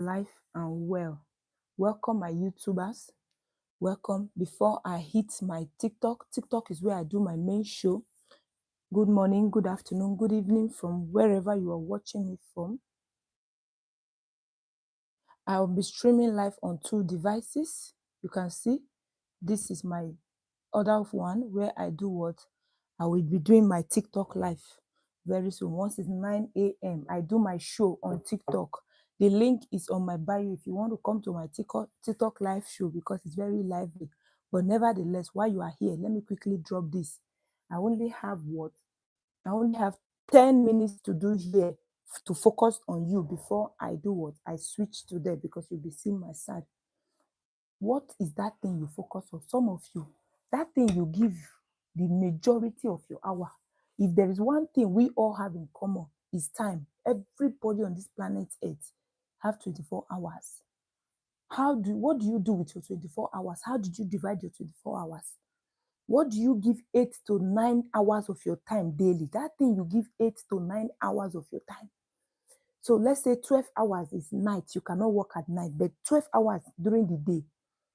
life and well. Welcome, my YouTubers. Welcome. Before I hit my TikTok is where I do my main show. Good morning, good afternoon, good evening from wherever you are watching me from. I will be streaming live on 2 devices. You can see this is my other one where I do what? I will be doing my TikTok live very soon. Once it's 9 a.m., I do my show on TikTok. The link is on my bio if you want to come to my TikTok live show because it's very lively. But nevertheless, while you are here, let me quickly drop this. I only have 10 minutes to do here to focus on you before I do what? I switch to there because you'll be seeing my side. What is that thing you focus on? Some of you, that thing you give the majority of your hour. If there is one thing we all have in common, is time. Everybody on this planet Earth have 24 hours. What do you do with your 24 hours? How did you divide your 24 hours? What do you give 8 to 9 hours of your time daily? That thing you give 8 to 9 hours of your time. So let's say 12 hours is night. You cannot work at night, but 12 hours during the day.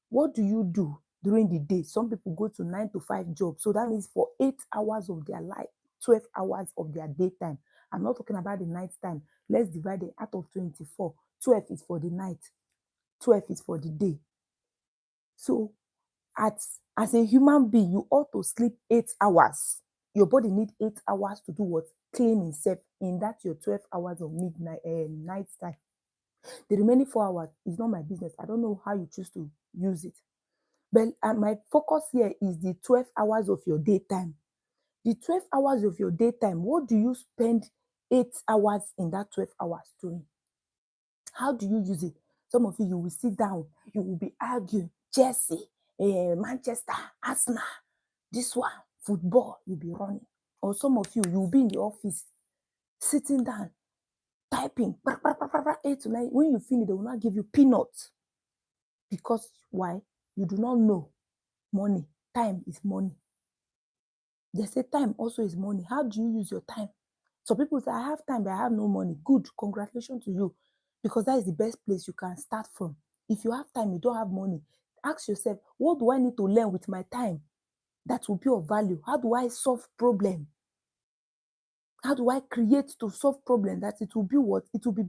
What do you do during the day? Some people go to 9 to 5 jobs. So that means for 8 hours of their life, 12 hours of their daytime. I'm not talking about the night time. Let's divide it out of 24. 12 is for the night. 12 is for the day. So as a human being, you ought to sleep 8 hours. Your body needs 8 hours to do what? Clean itself in that your 12 hours of midnight night time. The remaining 4 hours is not my business. I don't know how you choose to use it. But my focus here is the 12 hours of your daytime. The 12 hours of your daytime, what do you spend 8 hours in that 12 hours doing? How do you use it? Some of you will sit down, you will be arguing, Chelsea, Manchester, Arsenal, this one, football, you'll be running. Or some of you will be in the office, sitting down, typing, 8 to 9. When you finish, they will not give you peanuts. Because why? You do not know money. Time is money. They say time also is money. How do you use your time? So people say, I have time, but I have no money. Good, congratulations to you. Because that is the best place you can start from. If you have time, you don't have money. Ask yourself, what do I need to learn with my time that will be of value? How do I solve problem? How do I create to solve problem that it will be what? It will be,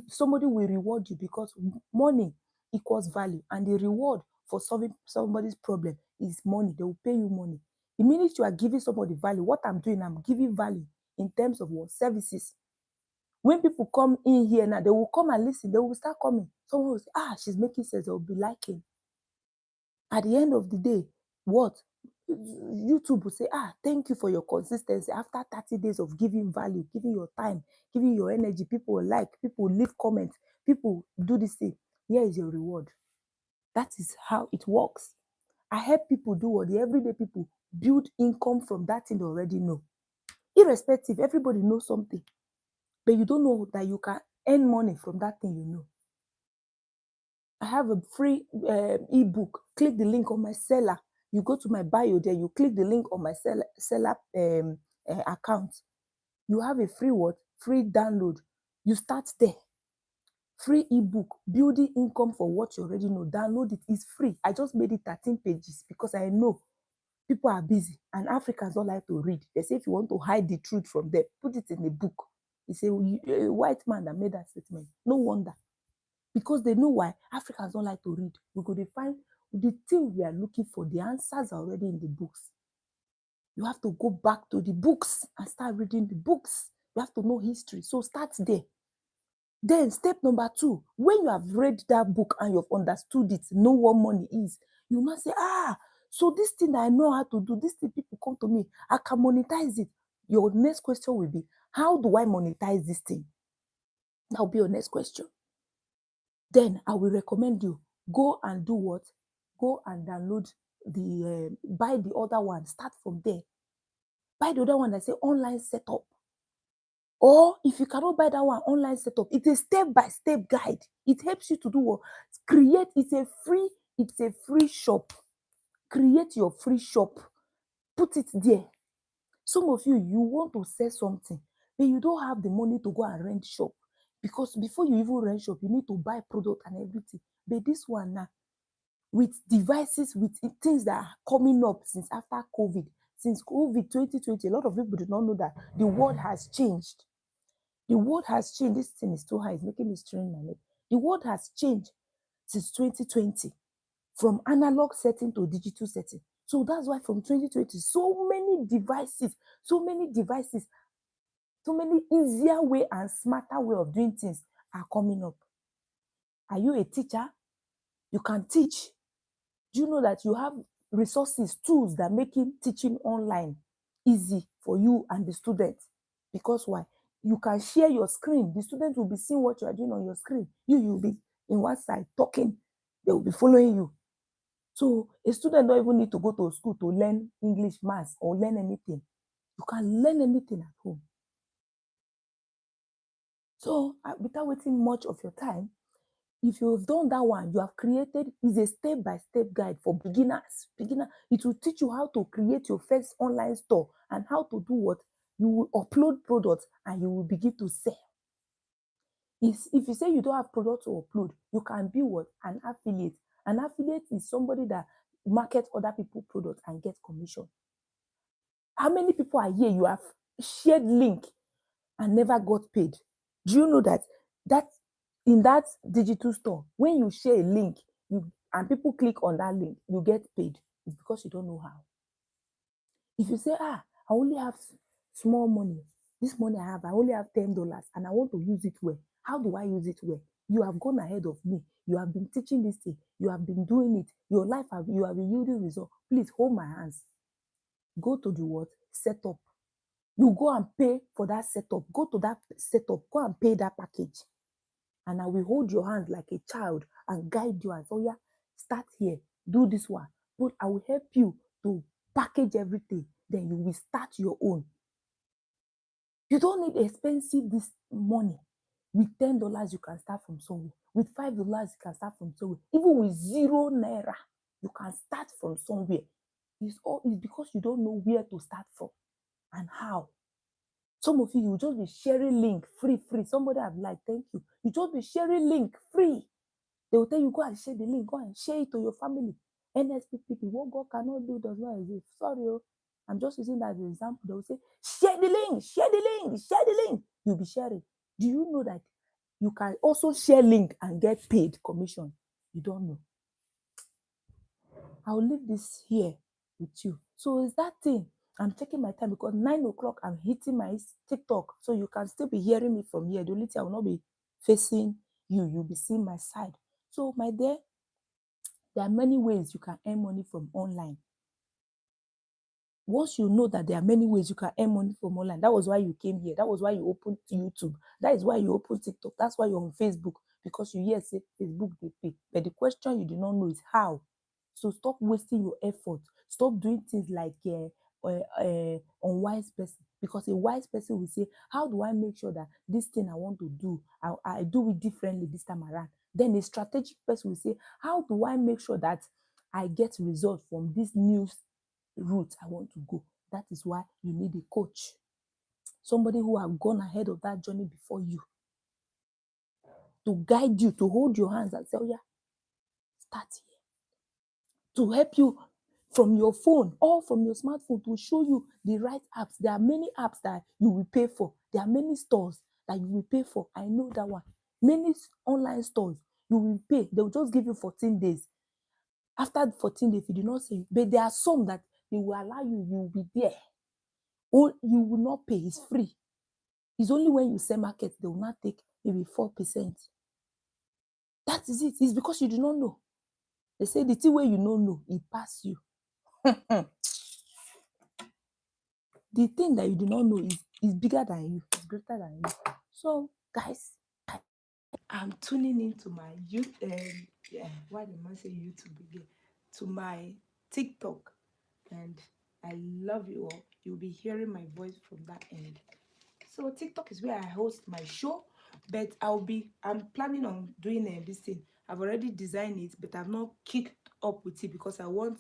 somebody will reward you because money equals value. And the reward for solving somebody's problem is money. They will pay you money. The minute you are giving somebody value, what I'm doing, I'm giving value in terms of what? Services. When people come in here now, they will come and listen. They will start coming. Someone will say, she's making sense. They will be liking. At the end of the day, what? YouTube will say, thank you for your consistency. After 30 days of giving value, giving your time, giving your energy, people will like, people will leave comments, people do this thing. Here is your reward. That is how it works. I help people do what the everyday people build income from that thing they already know. Irrespective, everybody knows something, but you don't know that you can earn money from that thing you know. I have a free ebook. Click the link on my seller. You go to my bio there, you click the link on my seller account. You have a free what? Free download. You start there. Free ebook, building income for what you already know. Download it. It's free. I just made it 13 pages because I know people are busy and Africans don't like to read. They say if you want to hide the truth from them, put it in a book. It's a white man that made that statement. No wonder. Because they know why Africans don't like to read. We go to find the thing we are looking for. The answers are already in the books. You have to go back to the books and start reading the books. You have to know history. So start there. Then step number 2, when you have read that book and you've understood it, know what money is, you must say, so this thing I know how to do, this thing people come to me, I can monetize it. Your next question will be, how do I monetize this thing? That will be your next question. Then I will recommend you, go and do what? Go and download buy the other one. Start from there. Buy the other one that say online setup. Or if you cannot buy that one, online setup, it's a step-by-step guide. It helps you to do what? Create, it's a free shop. Create your free shop. Put it there. Some of you want to sell something, but you don't have the money to go and rent shop. Because before you even rent shop, you need to buy product and everything. But this one now, with devices, with things that are coming up since after COVID, since COVID 2020, a lot of people do not know that the world has changed. The world has changed. This thing is too high, it's making me strain my neck. The world has changed since 2020 from analog setting to digital setting. So that's why from 2020, so many devices, so many easier way and smarter way of doing things are coming up. Are you a teacher? You can teach. Do you know that you have resources, tools that making teaching online easy for you and the student? Because why? You can share your screen. The student will be seeing what you are doing on your screen. You will be in one side talking. They will be following you. So a student don't even need to go to school to learn English, maths, or learn anything. You can learn anything at home. So without wasting much of your time, if you've done that one, you have created is a step-by-step guide for beginners. It will teach you how to create your first online store and how to do what? You will upload products and you will begin to sell. If you say you don't have product to upload, you can be what? An affiliate. An affiliate is somebody that markets other people's products and gets commission. How many people are here you have shared link and never got paid? Do you know that in that digital store, when you share a link and people click on that link, you get paid? It's because you don't know how. If you say, I only have small money, this money I only have $10 and I want to use it well. How do I use it well? You have gone ahead of me. You have been teaching this thing. You have been doing it. Your life, you have been yielding results. Please hold my hands. Go to the what? Setup. You go and pay for that setup. Go to that setup. Go and pay that package. And I will hold your hand like a child and guide you and say, yeah, start here, do this one. But I will help you to package everything. Then you will start your own. You don't need expensive this money. With $10, you can start from somewhere. With $5, you can start from somewhere. Even with #0, you can start from somewhere. It's because you don't know where to start from and how. Some of you will just be sharing link free. Somebody have like, thank you. You just be sharing link free. They will tell you, go and share the link. Go and share it to your family. NSPPP, what God cannot do does not exist. Sorry, I'm just using that as an example. They will say, share the link, share the link, share the link. You'll be sharing. Do you know that you can also share link and get paid commission? You don't know. I'll leave this here with you. So it's that thing. I'm taking my time because 9 o'clock I'm hitting my TikTok. So you can still be hearing me from here. The only thing I will not be facing you. You'll be seeing my side. So my dear, there are many ways you can earn money from online. Once you know that there are many ways you can earn money from online, that was why you came here. That was why you opened YouTube. That is why you opened TikTok. That's why you're on Facebook. Because you hear say Facebook they pay. But the question you do not know is how. So stop wasting your effort. Stop doing things like unwise person. Because a wise person will say, how do I make sure that this thing I want to do, I do it differently this time around? Then a strategic person will say, how do I make sure that I get results from this new route I want to go? That is why you need a coach. Somebody who have gone ahead of that journey before you to guide you, to hold your hands and say, oh yeah, start here. To help you from your phone or from your smartphone to show you the right apps. There are many apps that you will pay for. There are many stores that you will pay for. I know that one. Many online stores you will pay. They will just give you 14 days. After 14 days, if you do not say, but there are some that they will allow you, you will be there. Or you will not pay. It's free. It's only when you sell market, they will not take maybe 4%. That is it. It's because you do not know. They say the thing where you don't know, it pass you. The thing that you do not know is bigger than you, it's greater than you. So, guys, I'm tuning into my why did I say YouTube again? To my TikTok, and I love you all. You'll be hearing my voice from that end. So TikTok is where I host my show, but I'm planning on doing this thing. I've already designed it, but I've not kicked up with it because I want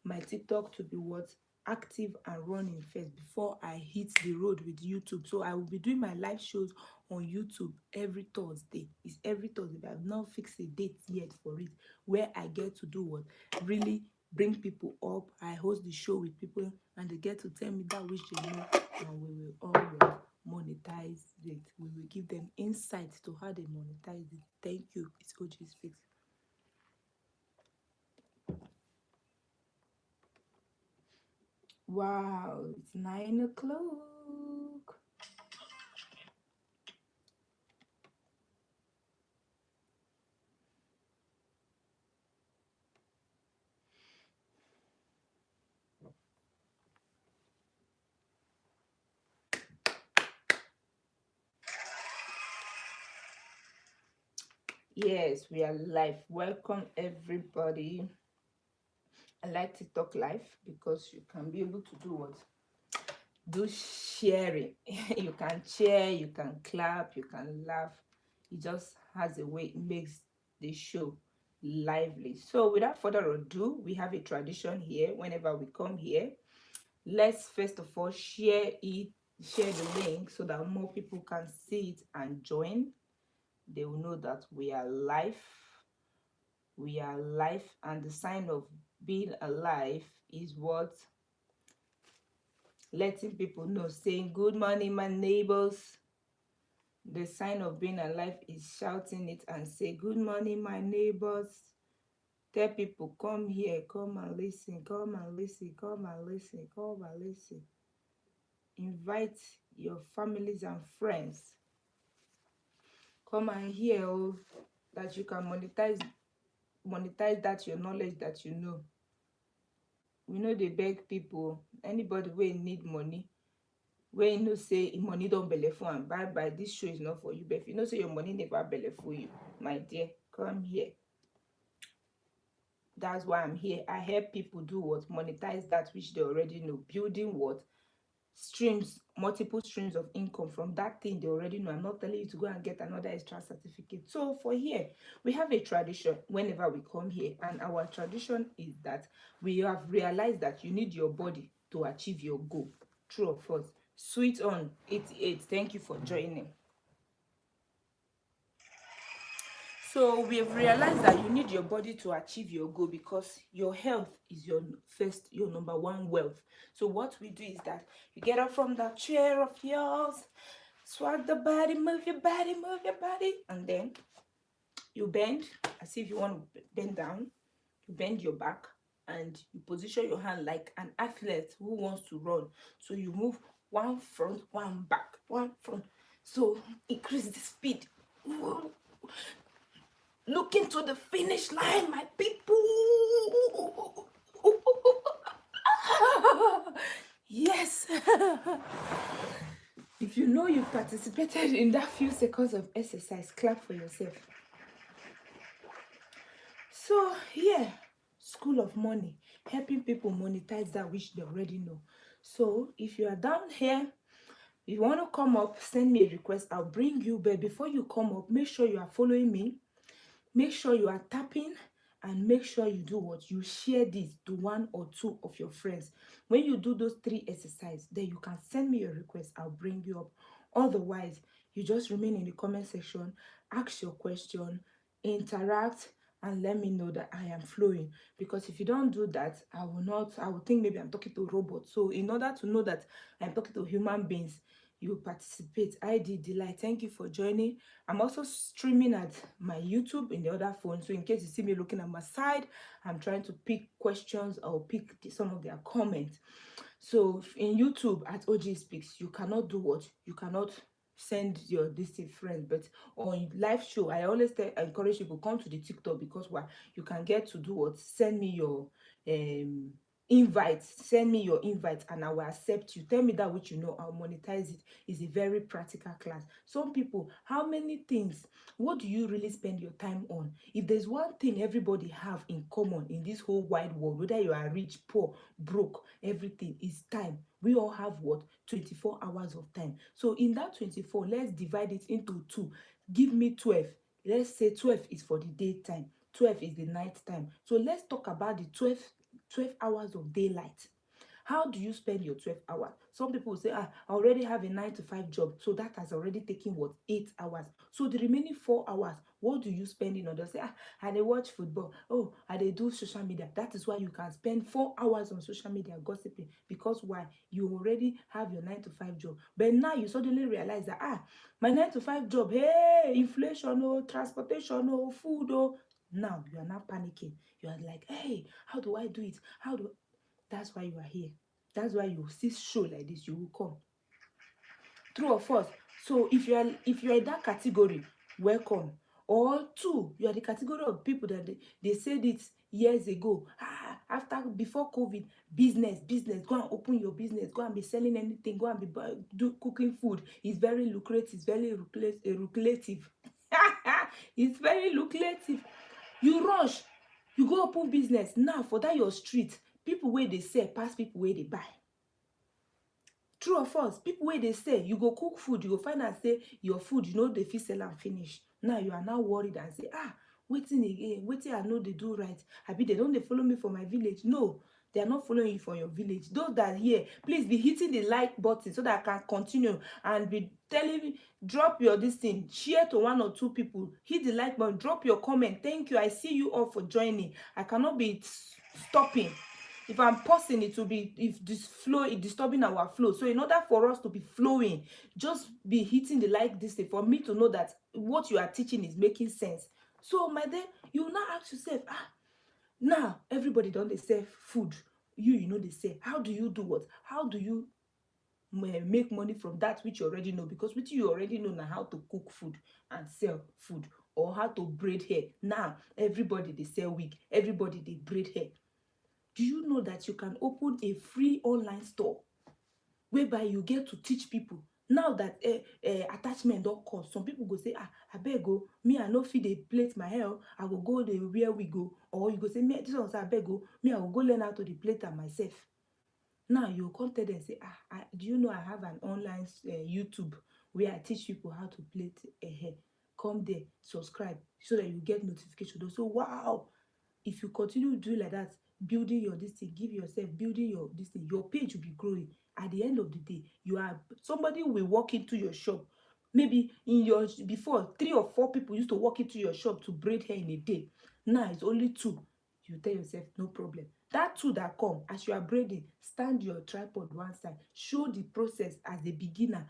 my TikTok to be what? active and running first before I hit the road with YouTube. So I will be doing my live shows on YouTube every Thursday. It's every Thursday, but I've not fixed a date yet for it, where I get to do what? Really bring people up. I host the show with people and they get to tell me that which they know, and we will all what? Monetize it. We will give them insight to how they monetize it. Thank you. It's Oge Speaks. Wow, it's 9 o'clock. Yes, we are live. Welcome everybody. I like to talk live because you can be able to do what? Do sharing. You can cheer, you can clap, you can laugh. It just has a way it makes the show lively. So without further ado, we have a tradition here. Whenever we come here, let's first of all share the link so that more people can see it and join. They will know that we are live. We are live, and the sign of being alive is what? Letting people know, saying good morning my neighbors. The sign of being alive is shouting it and say good morning my neighbors. Tell people, come here, come and listen, come and listen, come and listen, come and listen. Invite your families and friends. Come and hear that you can monetize that your knowledge that you know. We know they beg people. Anybody wey need money, wey know say money don belle full am, bye, this show is not for you. But if you know say your money never belle full you, my dear, come here. That's why I'm here. I help people do what? Monetize that which they already know. Building what? Multiple streams of income from that thing they already know. I'm not telling you to go and get another extra certificate. So for here, we have a tradition whenever we come here, and our tradition is that we have realized that you need your body to achieve your goal. True or false? Sweet on 88, thank you for joining. So we have realized that you need your body to achieve your goal because your health is your number one wealth. So what we do is that you get up from that chair of yours, swag the body, move your body, and then you bend as if you want to bend down. You bend your back and you position your hand like an athlete who wants to run. So you move one front, one back, one front. So increase the speed. Looking to the finish line, my people. Yes. If you know you participated in that few seconds of exercise, clap for yourself. So yeah, School of Money, helping people monetize that which they already know. So if you are down here, if you want to come up, send me a request. I'll bring you. But before you come up, make sure you are following me. Make sure you are tapping, and make sure you do what? You share this to one or two of your friends. When you do those 3 exercises, then you can send me your request. I'll bring you up. Otherwise, you just remain in the comment section, ask your question, interact, and let me know that I am flowing. Because if you don't do that, I will think maybe I'm talking to robots. So in order to know that I'm talking to human beings, you participate. ID Delight, thank you for joining. I'm also streaming at my YouTube in the other phone. So in case you see me looking at my side, I'm trying to pick questions or pick some of their comments. So in YouTube at Oge Speaks, you cannot do what? You cannot send your distant friend. But on live show, I always encourage people come to the TikTok, because you can get to do what? Send me your invite. Send me your invite and I will accept you. Tell me that which you know, I'll monetize it. It's a very practical class. Some people, how many things, what do you really spend your time on? If there's one thing everybody have in common in this whole wide world, whether you are rich, poor, broke, everything is time. We all have what? 24 hours of time. So in that 24, let's divide it into 2. Give me 12. Let's say 12 is for the daytime, 12 is the night time. So let's talk about the 12 hours of daylight. How do you spend your 12 hours? Some people will say, I already have a 9 to 5 job, so that has already taken what, 8 hours. So the remaining 4 hours, what do you spend in order? Say, I dey watch football. Oh, I dey do social media. That is why you can spend 4 hours on social media gossiping. Because why? You already have your 9 to 5 job. But now you suddenly realize that my 9 to 5 job, hey, inflation, oh, transportation, oh, food, oh. Now you are not panicking. You are like, hey, how do I do it? How do That's why you are here. That's why you see show like this, you will come. True or false? So if you are in that category, welcome. Or two, you are the category of people that they said it years ago. Before COVID, business, go and open your business, go and be selling anything, go and be do cooking food. It's very lucrative, lucrative. It's very lucrative. You rush, you go open business. Now for that your street, people wey dey sell pass people wey dey buy. True or false? People wey dey sell, you go cook food, you go find out say your food you no dey fit sell am finish. Now you are now worried and say, wetin again, wetin I no dey do right, abi they don dey follow me for my village. No, they are not following you for your village. Those that here, please be hitting the like button so that I can continue and be telling me, drop your this thing, share to 1 or 2 people, hit the like button, drop your comment. Thank you, I see you all for joining. I cannot be stopping. If I'm pausing, it will be, if this flow is disturbing our flow. So in order for us to be flowing, just be hitting the like this thing for me to know that what you are teaching is making sense. So my dear, you will now ask yourself, now everybody don dey sell food, you know they sell. How do you do what? How do you make money from that which you already know? Because which you already know now, how to cook food and sell food, or how to braid hair. Now everybody they sell wig, everybody they braid hair. Do you know that you can open a free online store whereby you get to teach people? Now that attachment don cost, some people go say, abeg o, me I no fit dey plait my hair, I go go dey wear wig o. Or you go say, me this one say, abeg o, me I go go learn how to dey plait am myself. Now you come tell them say, do you know I have an online YouTube where I teach people how to plait hair? Come there, subscribe so that you get notification. They'll say, wow. If you continue doing like that, building your this thing, give yourself building your this thing, your page will be growing. At the end of the day, somebody will walk into your shop. Maybe before 3 or 4 people used to walk into your shop to braid hair in a day. Now it's only 2. You tell yourself, no problem. That 2 that come as you are braiding, stand your tripod one side, show the process as a beginner.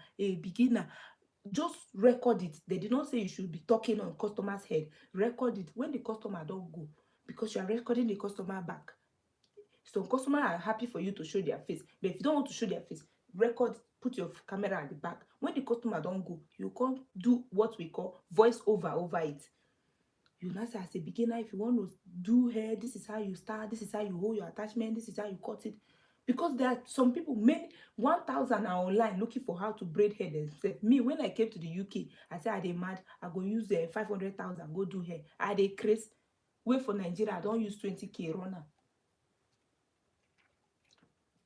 Just record it. They did not say you should be talking on customer's head. Record it. When the customer don't go, because you are recording the customer back. Some customers are happy for you to show their face, but if you don't want to show their face, record, put your camera at the back. When the customer don't go, you can't do what we call voice over it. You now say, as a beginner, if you want to do hair, this is how you start, this is how you hold your attachment, this is how you cut it. Because there are some people, 1,000 are online looking for how to braid hair themselves. Me, when I came to the UK, I said, I dey mad, I go use 500,000 go do hair. I dey craze. Wait for Nigeria, I don't use 20K runner.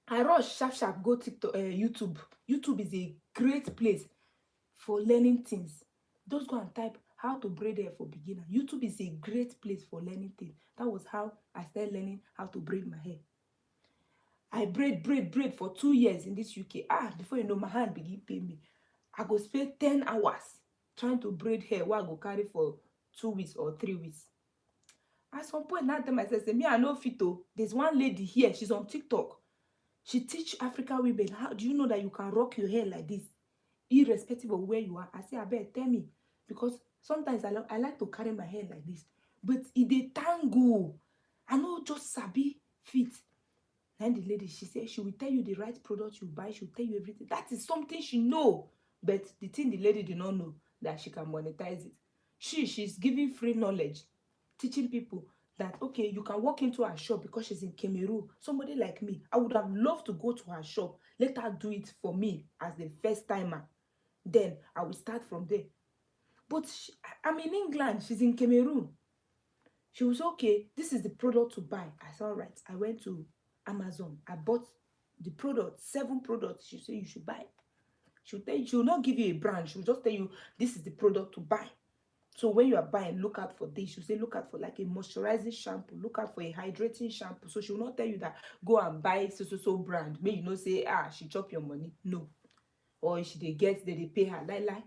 I rush sharp go TikTok, YouTube. YouTube is a great place for learning things. Just go and type how to braid hair for beginner. YouTube is a great place for learning things. That was how I started learning how to braid my hair. I braid for 2 years in this UK. Before you know, my hand begin pain me. I go spend 10 hours trying to braid hair where I go carry for 2 weeks or 3 weeks. At some point, now I tell myself, say, me, I know fit o. There's one lady here, she's on TikTok. She teach African women, how do you know that you can rock your hair like this, irrespective of where you are? I say, abeg, tell me. Because sometimes I like to carry my hair like this. But it dey tangle. I no just sabi fit. And the lady, she said she will tell you the right product you buy. She will tell you everything. That is something she know. But the thing the lady did not know, that she can monetize it. She's giving free knowledge, teaching people that, okay, you can walk into her shop because she's in Cameroon. Somebody like me, I would have loved to go to her shop. Let her do it for me as the first timer. Then I will start from there. But I'm in England. She's in Cameroon. She was, okay, this is the product to buy. I said, all right. I went to Amazon. I bought the product, 7 products. She said you should buy. She'll tell you, she will not give you a brand. She will just tell you, this is the product to buy. So when you are buying, look out for this. You say look out for like a moisturizing shampoo. Look out for a hydrating shampoo. So she will not tell you that go and buy so brand. May you know say she chop your money. No. Or she they get they pay her. Lie.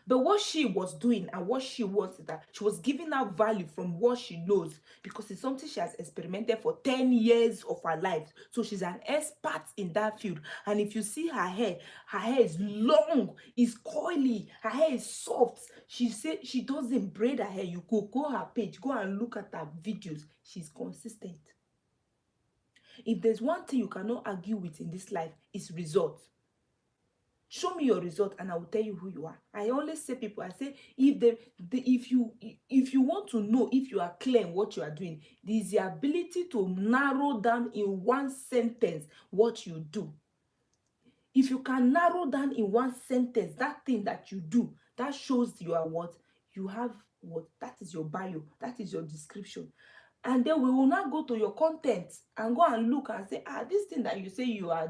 But what she was doing and what she was is that she was giving out value from what she knows, because it's something she has experimented for 10 years of her life. So she's an expert in that field. And if you see her hair is long, is coily, her hair is soft. She said she doesn't braid her hair. You go her page, go and look at her videos. She's consistent. If there's one thing you cannot argue with in this life, it's results. Show me your result and I will tell you who you are. I always say people, I say if you want to know if you are clear in what you are doing, there is the ability to narrow down in one sentence what you do. If you can narrow down in one sentence that thing that you do, that shows you are what you have, what that is your bio, that is your description. And then we will now go to your content and go and look and say, this thing that you say you are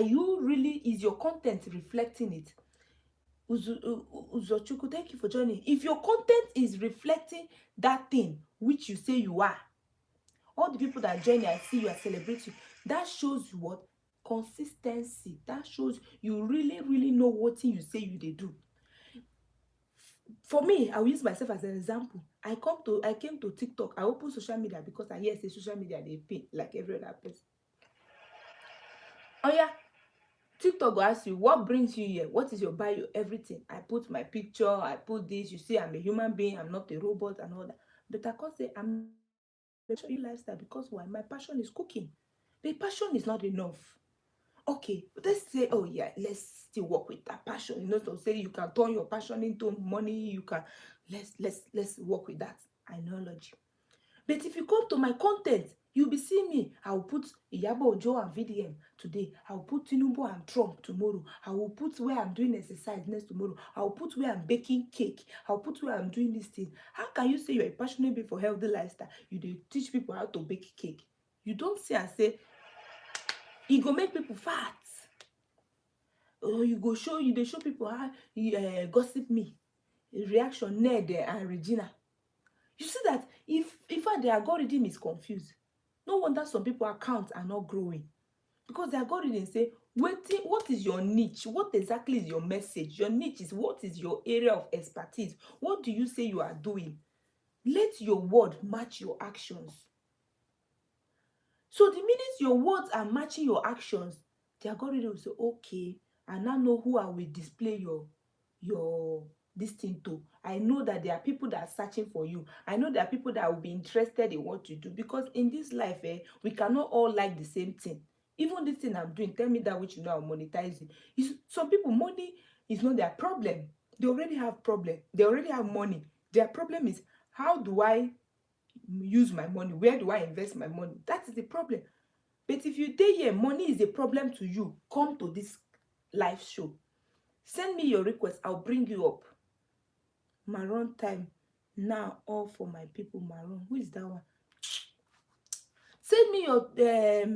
you really, is your content reflecting it? Uzochukwu, thank you for joining. If your content is reflecting that thing which you say you are, all the people that join you, I see you are celebrating, that shows you what? Consistency. That shows you really know what thing you say you they do. For me, I will use myself as an example. I came to TikTok. I open social media because I hear say social media they pay like every other person. Oh yeah, TikTok will ask you, what brings you here? What is your bio? Everything. I put my picture, I put this. You see, I'm a human being, I'm not a robot and all that. But I can't say I'm a lifestyle because why? My passion is cooking. But passion is not enough. Okay, let's say, oh yeah, let's still work with that passion. You know, so say you can turn your passion into money. You can let's work with that analogy. But if you come to my content, you'll be seeing me. I will put Iyabo Ojo and VDM today. I will put Tinubu and Trump tomorrow. I will put where I'm doing exercise next tomorrow. I will put where I'm baking cake. I will put where I'm doing this thing. How can you say you're a passionate being for healthy lifestyle? You do teach people how to bake cake. You don't see and say, it go make people fat. Or you go show, they show people how gossip me. Reaction, Ned and Regina. You see that if the algorithm is confused, no wonder some people accounts are not growing, because the algorithm say, what is your niche? What exactly is your message? Your niche is what is your area of expertise? What do you say you are doing? Let your word match your actions. So the minute your words are matching your actions, the algorithm will say, okay, I now know who I will display your this thing to. I know that there are people that are searching for you. I know there are people that will be interested in what you do, because in this life, we cannot all like the same thing. Even this thing I'm doing, tell me that which you know I'm monetizing. Some people, money is not their problem. They already have problem. They already have money. Their problem is, how do I use my money? Where do I invest my money? That is the problem. But if you dey here, money is a problem to you, come to this live show. Send me your request, I'll bring you up. Maroon time now, all for my people. Maroon, who is that one? Send me your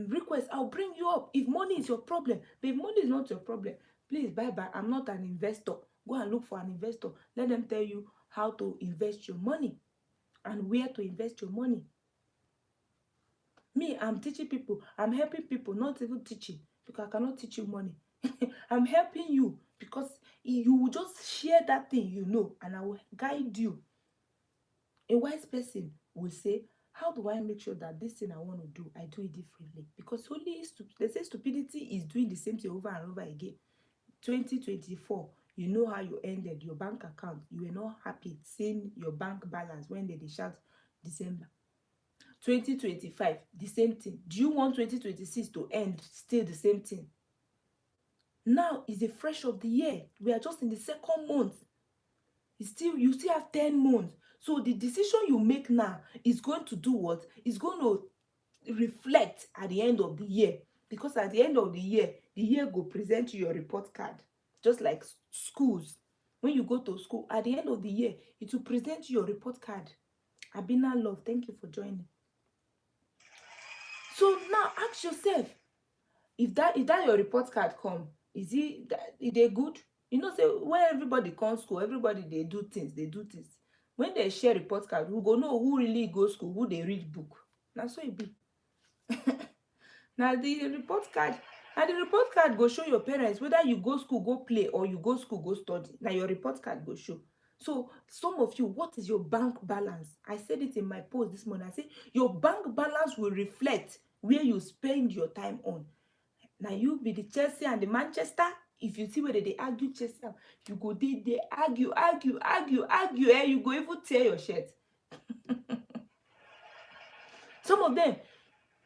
request, I'll bring you up. If money is your problem, but if money is not your problem, please bye. I'm not an investor. Go and look for an investor. Let them tell you how to invest your money and where to invest your money. Me, I'm teaching people. I'm helping people, not even teaching, because I cannot teach you money. I'm helping you because you will just share that thing you know, and I will guide you. A wise person will say, how do I make sure that this thing I want to do, I do it differently? Because they say stupidity is doing the same thing over and over again. 2024, you know how you ended your bank account. You were not happy seeing your bank balance when they shout December. 2025, the same thing. Do you want 2026 to end still the same thing? Now is the fresh of the year. We are just in the second month. You still have 10 months. So the decision you make now is going to do what? It's going to reflect at the end of the year. Because at the end of the year go present you your report card. Just like schools. When you go to school, at the end of the year, it will present you your report card. Abina Love, thank you for joining. So now ask yourself, if that your report card come, is it good? You know, say when everybody comes school, everybody they do things, when they share report card, we go know who really go school, who they read book. Now so it be. Now the report card, go show your parents whether you go school go play or you go school go study. Now your report card go show. So some of you, what is your bank balance? I said it in my post this morning. I said your bank balance will reflect where you spend your time on. Now you be the Chelsea and the Manchester. If you see whether they argue Chelsea, you go they argue, you go even tear your shirt. Some of them,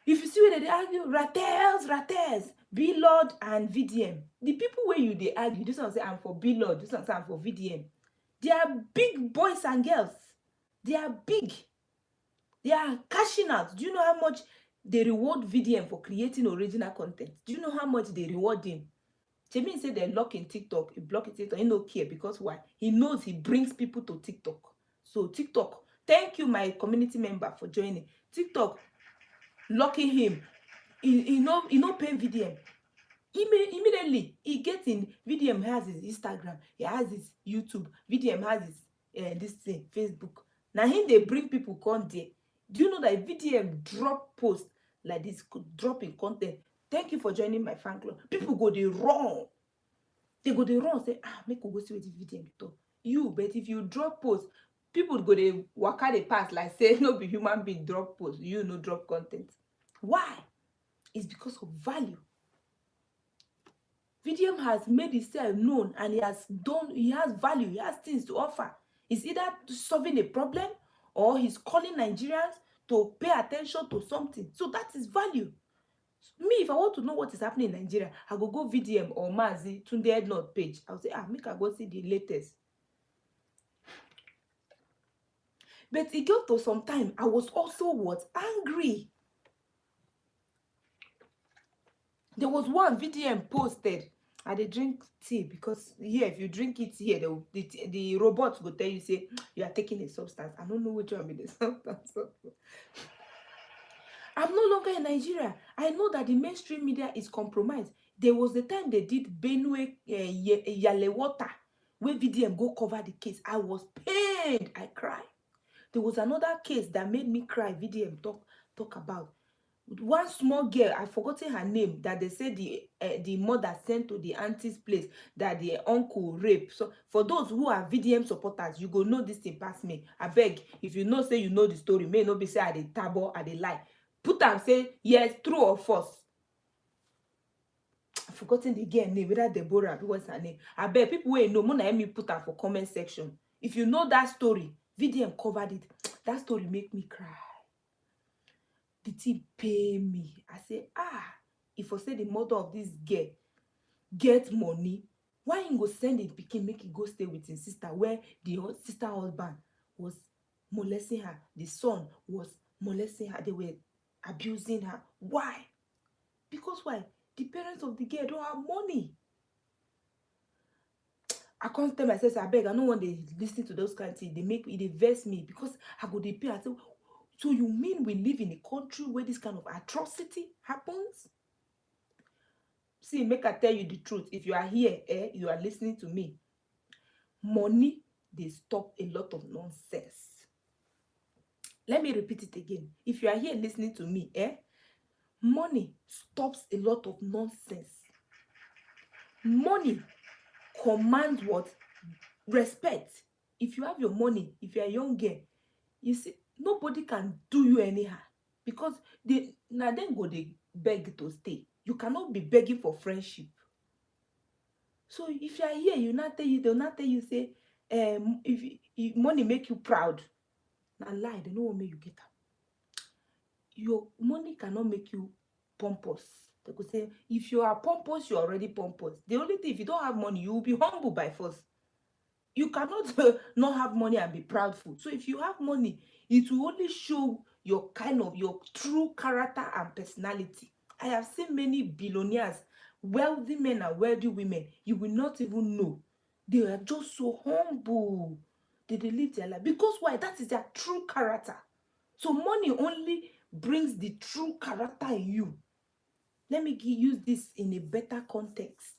if you see whether they argue, Rattels, B-Lord and VDM. The people where you they argue, this one say I'm for B-Lord, this one say I'm for VDM. They are big boys and girls. They are big. They are cashing out. Do you know how much they reward VDM for creating original content? Do you know how much they reward him? Chemin say they lock in TikTok, he block in TikTok, he no care because why? He knows he brings people to TikTok. So TikTok, thank you my community member for joining. TikTok locking him. He no pay VDM. Immediately he gets in. VDM has his Instagram, he has his YouTube, VDM has his this thing, Facebook. Now him they bring people come there. Do you know that VDM drop post like this, drop in content? Thank you for joining my fan club. People go they run. They go they run say, make we go see what this VDM talk. You, but if you drop post, people go they waka they pass like say no be human being drop post. You no drop content. Why? It's because of value. VDM has made himself known and he has value, he has things to offer. It's either solving a problem or he's calling Nigerians to pay attention to something. So that is value. Me, if I want to know what is happening in Nigeria, I go VDM or Mazi Tunde Headnot page. I'll say, make I go see the latest. But it got to some time, I was also angry. There was one VDM posted. I dey drink tea because here, if you drink it here, the robot will tell you, say, you are taking a substance. I don't know which one be the substance. I'm no longer in Nigeria. I know that the mainstream media is compromised. There was the time they did Benue Yalewata, where VDM go cover the case. I was pained. I cried. There was another case that made me cry. VDM talk about. One small girl, I forgotten her name, that they said the mother sent to the auntie's place that the uncle raped. So for those who are VDM supporters, you go know this thing pass me. I beg, if you know say you know the story, may not be say I dey tabo, I dey lie. Put am say yes, true or false. I forgotten the girl name, whether Deborah, what's her name. I beg people wey know, mona me put am for comment section. If you know that story, VDM covered it. That story make me cry. The thing pay me. I say, if I say the mother of this girl get money, why him go send him pikin make he go stay with his sister, where the sister husband was molesting her, the son was molesting her, they were abusing her. Why? Because why? The parents of the girl don't have money. I can't tell myself, I beg, I don't want to listen to those kind of things. They vex me because I go dey pay. I say, so you mean we live in a country where this kind of atrocity happens? See, make I tell you the truth. If you are here, you are listening to me. Money, they stop a lot of nonsense. Let me repeat it again. If you are here listening to me, money stops a lot of nonsense. Money commands what? Respect. If you have your money, if you are a young girl, you see, nobody can do you anyhow because then go they beg to stay. You cannot be begging for friendship. So if you are here, they'll not tell you say, if money make you proud. Now lie, they know what make you get up. Your money cannot make you pompous. They could say, if you are pompous, you're already pompous. The only thing, if you don't have money, you will be humble by force. You cannot not have money and be proudful. So if you have money, it will only show your true character and personality. I have seen many billionaires, wealthy men and wealthy women. You will not even know. They are just so humble. They live their life. Because why? That is their true character. So money only brings the true character in you. Let me use this in a better context.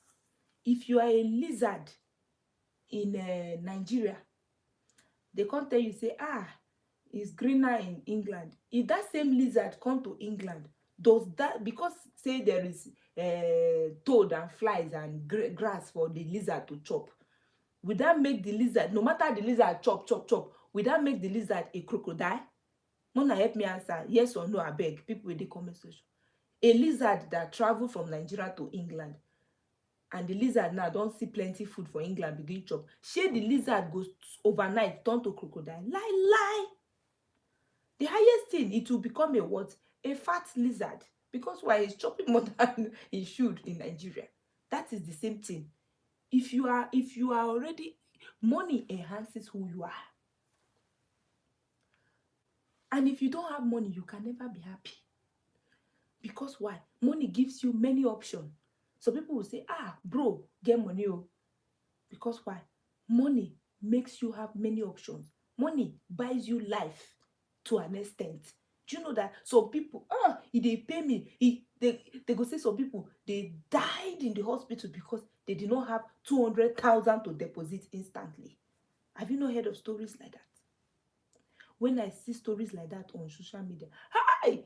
If you are a lizard, in Nigeria, they can't tell you say, it's greener in England. If that same lizard come to England, does that, because say there is toad and flies and grass for the lizard to chop, will that make the lizard, no matter the lizard chop chop chop, will that make the lizard a crocodile? Mona help me answer yes or no, abeg, people in the comment section. A lizard that travel from Nigeria to England, and the lizard now don see plenty food for England begin chop, shey the lizard go overnight turn to crocodile? Lie. The highest thing, it will become a what? A fat lizard, because why? He's chopping more than he should in Nigeria. That is the same thing. If you are already, money enhances who you are. And if you don't have money, you can never be happy. Because why? Money gives you many options. So people will say, bro, get money. Oh. Because why? Money makes you have many options. Money buys you life to an extent. Do you know that some people, if they pay me, they go say some people, they died in the hospital because they did not have 200,000 to deposit instantly. Have you not heard of stories like that? When I see stories like that on social media,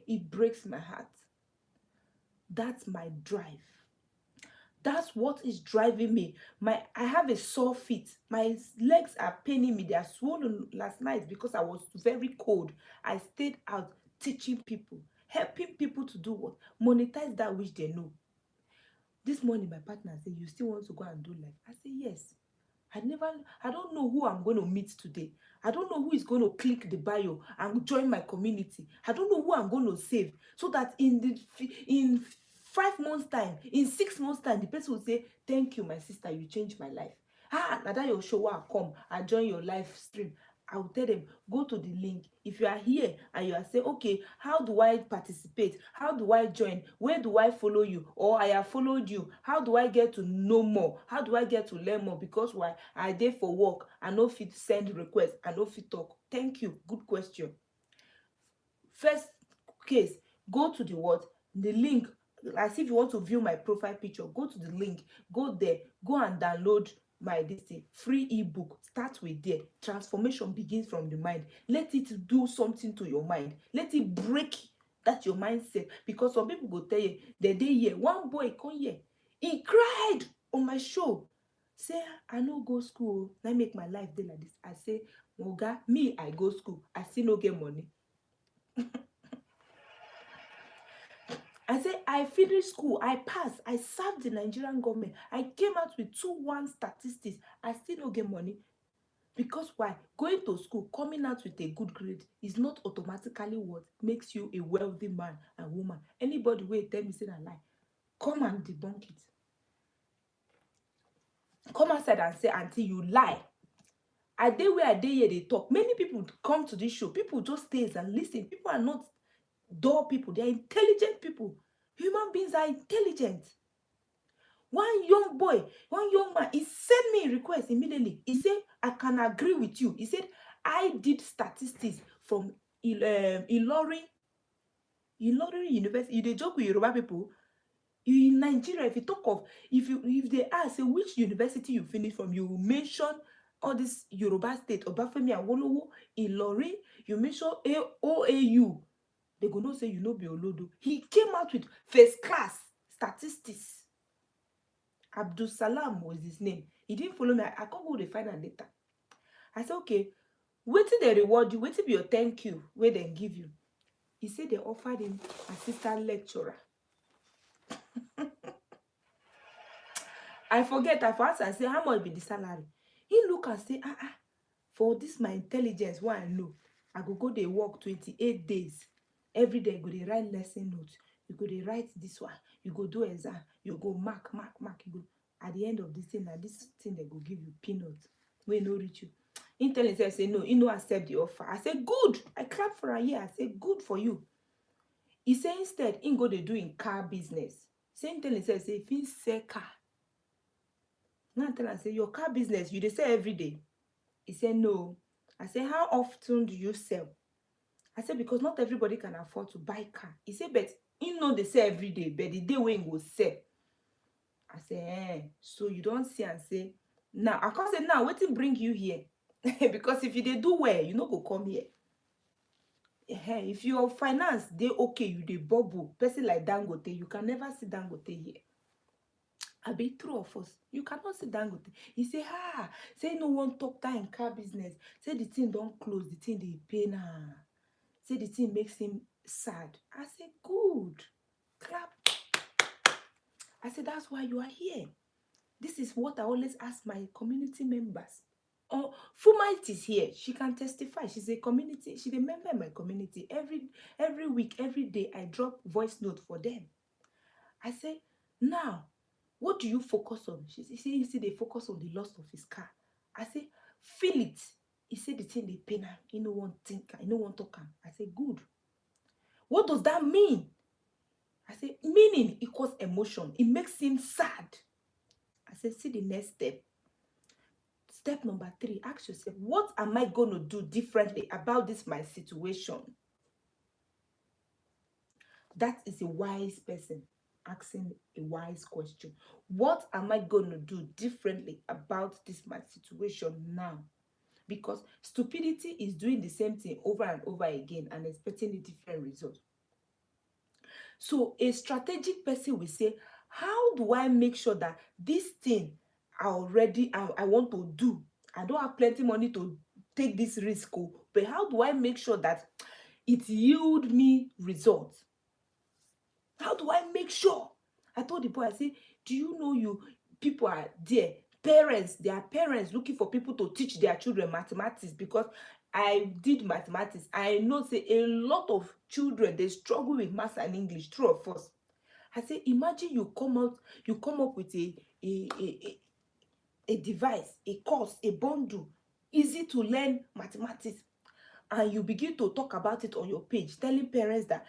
it breaks my heart. That's my drive. That's what is driving me. I have a sore feet. My legs are paining me. They are swollen last night because I was very cold. I stayed out teaching people, helping people to do what? Monetize that which they know. This morning, my partner said, you still want to go and do life? I said, yes. I don't know who I'm going to meet today. I don't know who is going to click the bio and join my community. I don't know who I'm going to save, so that in 5 months time, in 6 months time, the person will say, thank you, my sister, you changed my life. Now that your show will come and join your live stream, I will tell them, go to the link. If you are here and you are saying, okay, how do I participate? How do I join? Where do I follow you? Or I have followed you. How do I get to know more? How do I get to learn more? Because why? I dey for work. I no fit send request. I no fit talk. Thank you. Good question. First case, go to the what? The link. As if you want to view my profile picture, go to the link. Go there. Go and download my free ebook. Start with there. Transformation begins from the mind. Let it do something to your mind. Let it break that your mindset. Because some people go tell you the day here, one boy come here, he cried on my show, say I no go school, na make my life dey like this. I say, oga, me I go school, I still no get money. I say, I finished school, I passed, I served the Nigerian government, I came out with 2-1 statistics, I still no get money. Because why? Going to school, coming out with a good grade is not automatically what makes you a wealthy man and woman. Anybody will tell me say na lie, come and debunk it. Come outside and say, auntie, you lie. I dey where I dey here, they talk. Many people come to this show. People just stay and listen. People are not dull people. They are intelligent people. Human beings are intelligent. One young boy, one young man, he sent me a request immediately. He said, I can agree with you. He said, I did statistics from Ilorin University. You dey joke with Yoruba people. In Nigeria, if you talk of, if they ask which university you finish from, you mention all this Yoruba state, Obafemi Awolowo, Ilorin, you mention OAU. They go no say you no be Olodo. He came out with first class statistics. Abdul Salam was his name. He didn't follow me. I can't go to find out later. I said, okay, wait till they reward you, wait till be your thank you, where they give you. He said they offered him assistant lecturer. I forget, I first I say, how much be the salary? He look and say, for this my intelligence, what I know, I go they work 28 days. Every day, go they write lesson notes. You go they write this one. You go do exam. You go mark. You go, at the end of this thing, this thing they go give you peanuts. When no reach you. Intelligence say no, he no accept the offer. I say, good. I clap for a year. I say, good for you. He say instead, he go they do in car business. Say intelligence say, if he sell car. Now I tell him, say, your car business, you they sell every day. He said, no. I say, how often do you sell? I said, because not everybody can afford to buy car. He said, but he know they sell every day, but the day when he go sell. I say, so you don't see and say, Now I can't say now wetin bring you here. Because if you dey do well, you no go come here. If your finance dey okay, you dey bubble, person like Dangote, you can never see Dangote here. Abi true of us, you cannot see Dangote. He say, say no one talk that in car business. Say the thing don't close, the thing dey pain her. Say the thing makes him sad. I say, good. Clap. I say, that's why you are here. This is what I always ask my community members. Oh, Fumite is here. She can testify. She's a community. She's a member in my community. Every week, every day, I drop voice note for them. I say, now, what do you focus on? She say, you see, they focus on the loss of his car. I say, feel it. He said the thing they pain him. He no one think, he no one talk him. I say, good. What does that mean? I say, meaning equals emotion. It makes him sad. I say, see the next step. Step number 3, ask yourself, what am I going to do differently about this my situation? That is a wise person asking a wise question. What am I going to do differently about this my situation now? Because stupidity is doing the same thing over and over again and expecting a different result. So a strategic person will say, how do I make sure that this thing I want to do, I don't have plenty money to take this risk, but how do I make sure that it yield me results? How do I make sure? I told the boy, I say, do you know people are there, there are parents looking for people to teach their children mathematics, because I did mathematics. I know say a lot of children, they struggle with maths and English, true or false. I say, imagine you come up with a device, a course, a bundle, easy to learn mathematics, and you begin to talk about it on your page, telling parents that,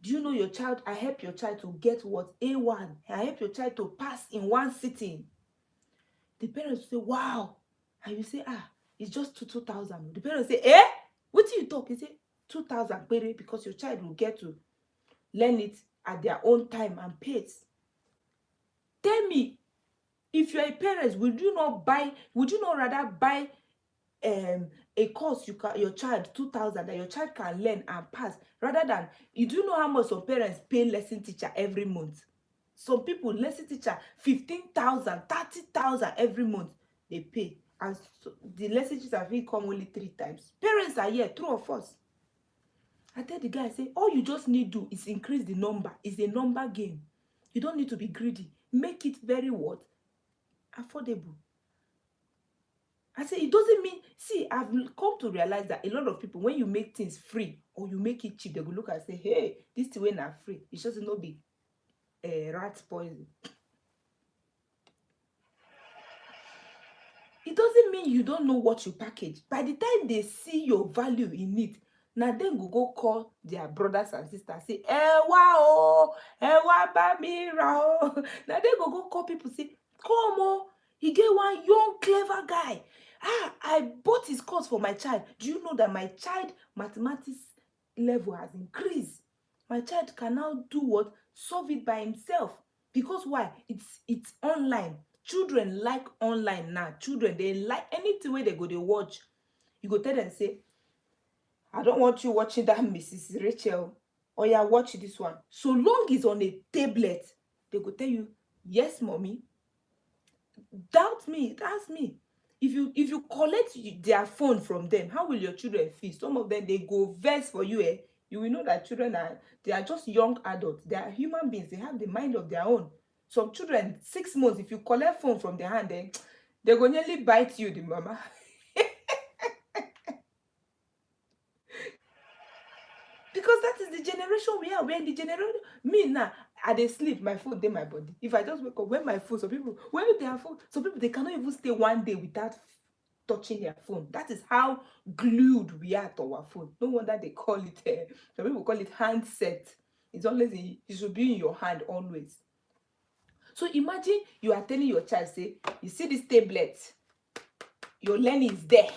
do you know your child, I help your child to get what? A1. I help your child to pass in one sitting. The parents say, wow. And you say, it's just 2,000. The parents say, what do you talk? You say, 2,000 because your child will get to learn it at their own time and pace. Tell me, if you're a parent, would you not rather buy a course your child 2,000 that your child can learn and pass, rather than, you do know how much some parents pay lesson teacher every month? Some people, lesson teacher 15,000, 30,000 every month they pay, and so the lesson teacher will come only 3 times. Parents are here, true or false? I tell the guy, I say, all you just need to do is increase the number. It's a number game. You don't need to be greedy. Make it very what? Affordable. I say, it doesn't mean, see, I've come to realize that a lot of people, when you make things free or you make it cheap, they will look and say, hey, this thing when not free, it's just not be rat poison. It doesn't mean you don't know what you package. By the time they see your value in it, now then go call their brothers and sisters, say, wow, ba mi ra o. Now then go call people, say, come on, he get one young clever guy. I bought his course for my child. Do you know that my child mathematics level has increased? My child can now do what? Solve it by himself. Because why? It's online. Children like online now. Children, they like anything where they go, they watch. You go tell them, say, I don't want you watching that Mrs. Rachel. Or yeah, watch this one. So long it's on a tablet, they go tell you, yes, mommy. Doubt me, that's me. If you collect their phone from them, how will your children feel? Some of them, they go vex for you. You will know that children they are just young adults. They are human beings. They have the mind of their own. Some children, 6 months, if you collect phone from their hand, then they go nearly bite you, the mama. Because that is the generation we are. We're in the generation. Me now, I dey sleep, my phone in my body. If I just wake up, when my phone, some people, when they have phone, some people, they cannot even stay one day without touching their phone. That is how glued we are to our phone. No wonder they call it, some people call it handset. It's always, it should be in your hand always. So imagine you are telling your child, say, you see this tablet, your learning is there.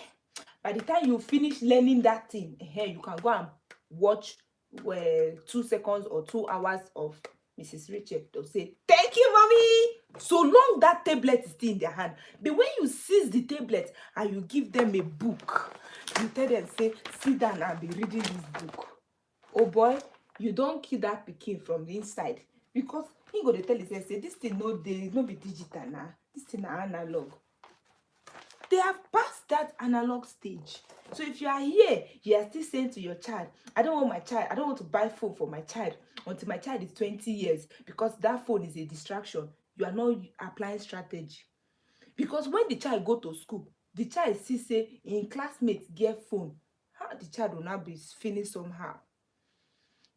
By the time you finish learning that thing, you can go and watch 2 seconds or 2 hours of Mrs. Rachel, they'll say, thank you, mommy. So long that tablet is still in their hand. But when you seize the tablet and you give them a book, you tell them, say, sit down and be reading this book. Oh boy, you don't kill that pikin from the inside. Because he go to tell himself, say, this thing no be digital now. This thing na analog. They have passed that analog stage. So if you are here, you are still saying to your child, I don't want to buy phone for my child until my child is 20 years because that phone is a distraction. You are not applying strategy. Because when the child go to school, the child see say in classmates get phone. How the child will not be feeling somehow?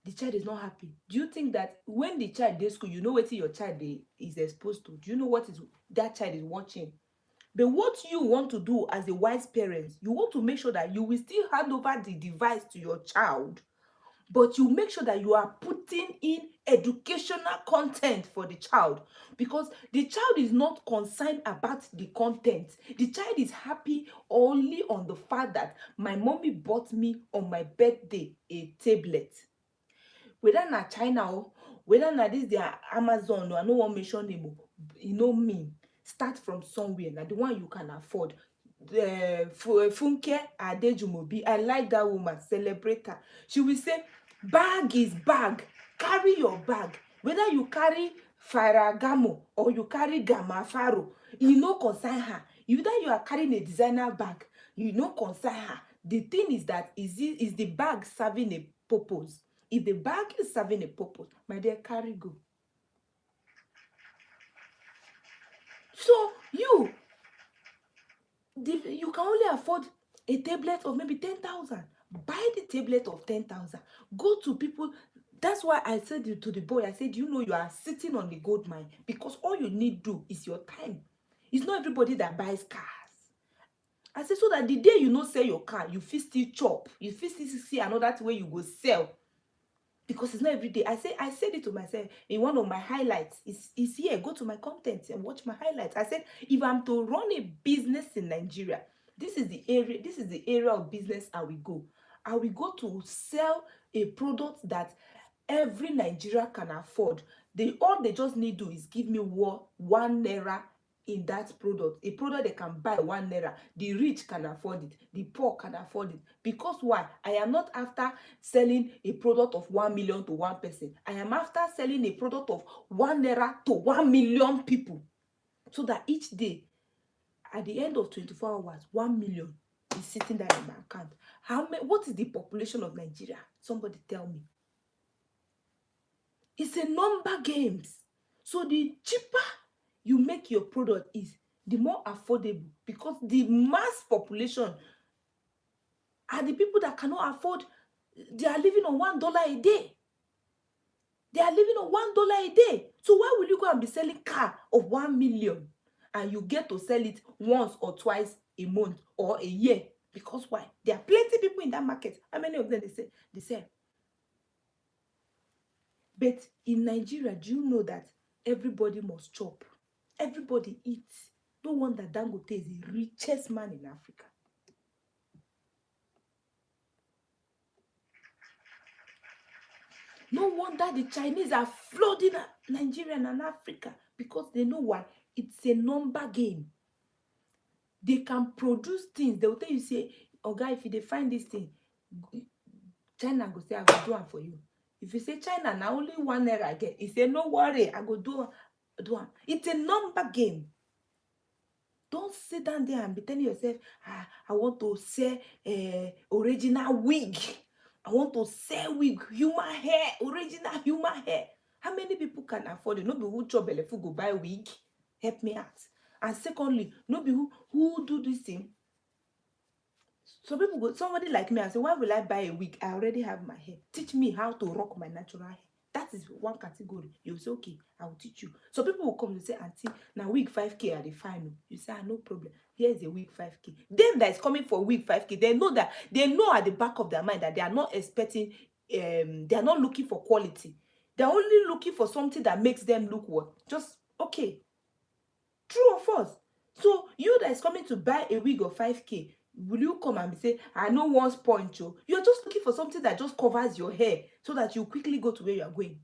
The child is not happy. Do you think that when the child dey school, you know what your child is exposed to? Do you know what is that child is watching? But what you want to do as a wise parent, you want to make sure that you will still hand over the device to your child, but you make sure that you are putting in educational content for the child, because the child is not concerned about the content. The child is happy only on the fact that my mommy bought me on my birthday a tablet. Whether na China or whether na this their Amazon or I no wan mention name, e no mean. Start from somewhere, na the one you can afford. Funke Adejumobi, I like that woman, celebrate her. She will say, bag is bag, carry your bag. Whether you carry Faragamo or you carry Gamafaro, e no concern her. Either you are carrying a designer bag, you no concern her. The thing is that is the bag serving a purpose? If the bag is serving a purpose, my dear, carry go. So you can only afford a tablet of maybe 10,000. Buy the tablet of 10,000. Go to people. That's why I said to the boy, I said, you know, you are sitting on the gold mine, because all you need do is your time. It's not everybody that buys cars. I said, so that the day you no sell your car, you fit still chop. You fit still see another way you go sell. Because it's not every day. I said it to myself in one of my highlights. It's here. Go to my content and watch my highlights. I said, if I'm to run a business in Nigeria, this is the area of business I will go. I will go to sell a product that every Nigeria can afford. All they just need to do is give me 1 naira in that product, a product they can buy 1 naira. The rich can afford it, the poor can afford it. Because why? I am not after selling a product of 1 million to one person. I am after selling a product of 1 naira to 1 million people, so that each day, at the end of 24 hours, 1 million is sitting there in my account. What is the population of Nigeria? Somebody tell me. It's a number games. So the cheaper you make your product is, the more affordable, because the mass population are the people that cannot afford. They are living on $1 a day. They are living on $1 a day. So why will you go and be selling car of 1 million and you get to sell it once or twice a month or a year? Because why? There are plenty of people in that market. How many of them they sell? But in Nigeria, do you know that everybody must chop? Everybody eats. No wonder Dangote is the richest man in Africa. No wonder the Chinese are flooding Nigeria and Africa, because they know why. It's a number game. They can produce things. They will tell you, say, oh guy, if they find this thing, China go say, I go do it for you. If you say China, now only 1 naira again, he say, no worry, I go do it. It's a number game. Don't sit down there and be telling yourself, I want to sell original wig. I want to sell wig, human hair, original human hair. How many people can afford it? Nobody who chop belle full go buy wig. Help me out. And secondly, nobody who do this thing. Some people go, somebody like me, I say, why will I buy a wig? I already have my hair. Teach me how to rock my natural hair. That is one category. You say, okay, I will teach you. So people will come and say, auntie, now wig 5K are the final. You say, no problem. Here's a wig 5K. Them that is coming for wig 5K, they know at the back of their mind that they are not expecting, they are not looking for quality. They're only looking for something that makes them look what? Just okay. True or false? So you that is coming to buy a wig of 5K, will you come and say, I know once point you? You're just looking for something that just covers your hair so that you quickly go to where you are going.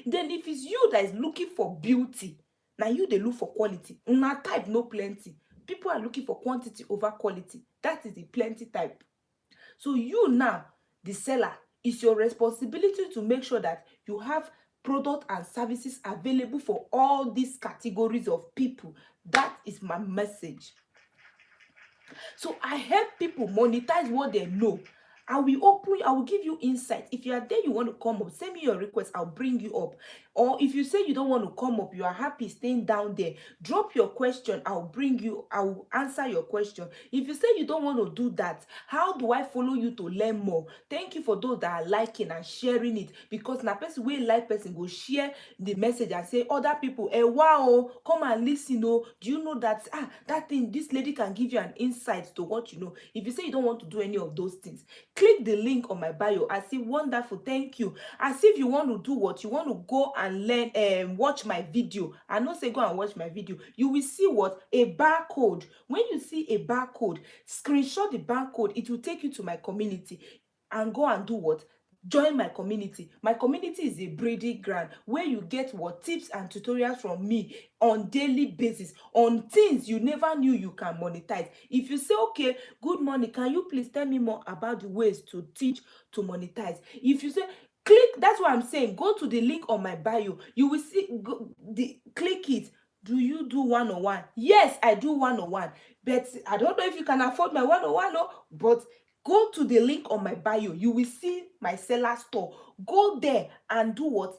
Then if it's you that is looking for beauty, now you they look for quality. Una type no plenty. People are looking for quantity over quality. That is the plenty type. So you now, the seller, it's your responsibility to make sure that you have product and services available for all these categories of people. That is my message. So I help people monetize what they know. I will give you insight. If you are there, you want to come up, send me your request, I'll bring you up. Or if you say you don't want to come up, you are happy staying down there, drop your question, I'll answer your question. If you say you don't want to do that, how do I follow you to learn more? Thank you for those that are liking and sharing it, because na person wey like person go share the message and say other people, wow, come and listen. Do you know that that thing, this lady can give you an insight to what you know. If you say you don't want to do any of those things, click the link on my bio. I say wonderful, thank you. As if you want to do what you want to go and learn, watch my video. I not say go and watch my video. You will see what a barcode. When you see a barcode, screenshot the barcode. It will take you to my community and go and do what? Join my community. My community is a breeding ground where you get what? Tips and tutorials from me on daily basis on things you never knew you can monetize. If you say, okay, good morning, can you please tell me more about the ways to teach to monetize? If you say, click, that's what I'm saying, go to the link on my bio. You will see, click it. Do you do one-on-one? Yes, I do one-on-one, but I don't know if you can afford my one-on-one, no, but go to the link on my bio. You will see my seller store. Go there and do what?